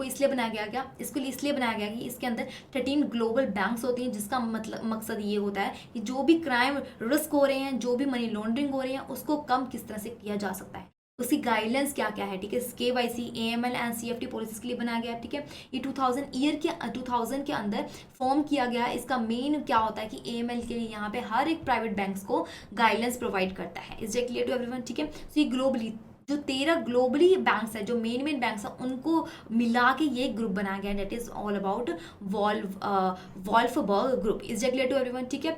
इसलिए बनाया गया, क्या इसको इसलिए बनाया गया कि इसके अंदर 13 ग्लोबल बैंक्स होती हैं, जिसका मतलब मकसद ये होता है कि जो भी क्राइम रिस्क हो रहे हैं, जो भी मनी लॉन्ड्रिंग हो रही है, उसको कम किस तरह से किया जा सकता है, उसकी गाइडलाइंस क्या क्या है, ठीक है। KYC, AML and CFT policies के लिए बनाया गया है, ठीक है। ये 2000 के अंदर फॉर्म किया गया है। इसका मेन क्या होता है कि AML के लिए यहाँ पे हर एक प्राइवेट बैंक्स को गाइडलाइंस प्रोवाइड करता है। Is it clear to everyone, ठीक है। सो ये ग्लोबली जो 13 ग्लोबली बैंक्स है, जो मेन बैंक्स है, उनको मिला के ये ग्रुप बनाया गया है, that is all about Wolfsberg group. Is it clear to everyone, ठीक है।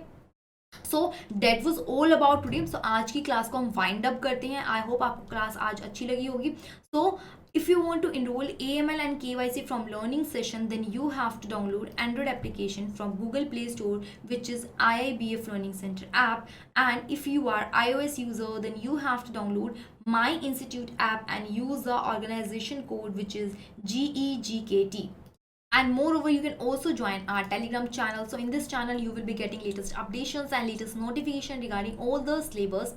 So that was all about today. सो आज की क्लास को हम वाइंड अप करते हैं। आई होप आपको क्लास आज अच्छी लगी होगी। सो if you want to enroll AML and KYC from learning session, then you have to download Android application from Google Play Store, which is IIBF Learning Center app. And if you are iOS user, then you have to download My Institute app and use the organization code, which is GEGKT. And moreover, you can also join our Telegram channel. So in this channel, you will be getting latest updates and latest notification regarding all the syllabus.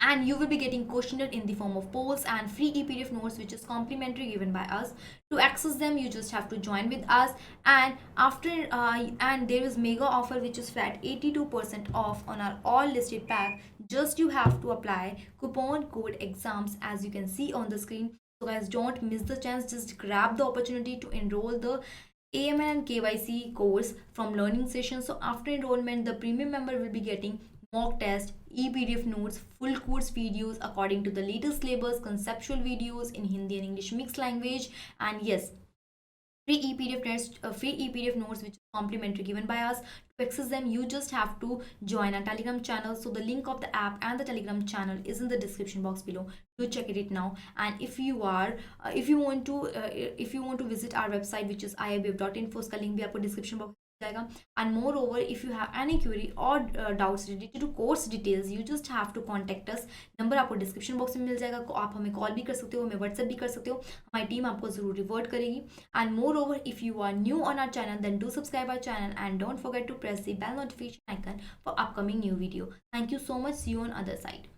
And you will be getting questionnaire in the form of polls and free ePDF notes, which is complimentary given by us. To access them, you just have to join with us. And there is mega offer, which is flat 82% off on our all listed pack. Just you have to apply coupon code exams, as you can see on the screen. So guys, don't miss the chance. Just grab the opportunity to enroll the AML and KYC course from learning session. So after enrollment, the premium member will be getting mock test, ePDF notes, full course videos according to the latest syllabus, conceptual videos in Hindi and English mixed language, and yes, free ePDF notes, which is complimentary given by us. To access them, you just have to join our Telegram channel. So the link of the app and the Telegram channel is in the description box below. Do check it now. And if you want to visit our website, which is iibf.info, उसका link भी आपको description box जाएगा. And moreover, if you have any query or doubts related to course details, you just have to contact us. Number आपको description box में मिल जाएगा. आप हमें call भी कर सकते हो, हमें व्हाट्सएप भी कर सकते हो. हमारी टीम आपको जरूर रिवर्ट करेगी. And moreover, if you are new on our channel, then do subscribe our channel and don't forget to press the bell notification icon for upcoming new video. Thank you so much. See you on other side.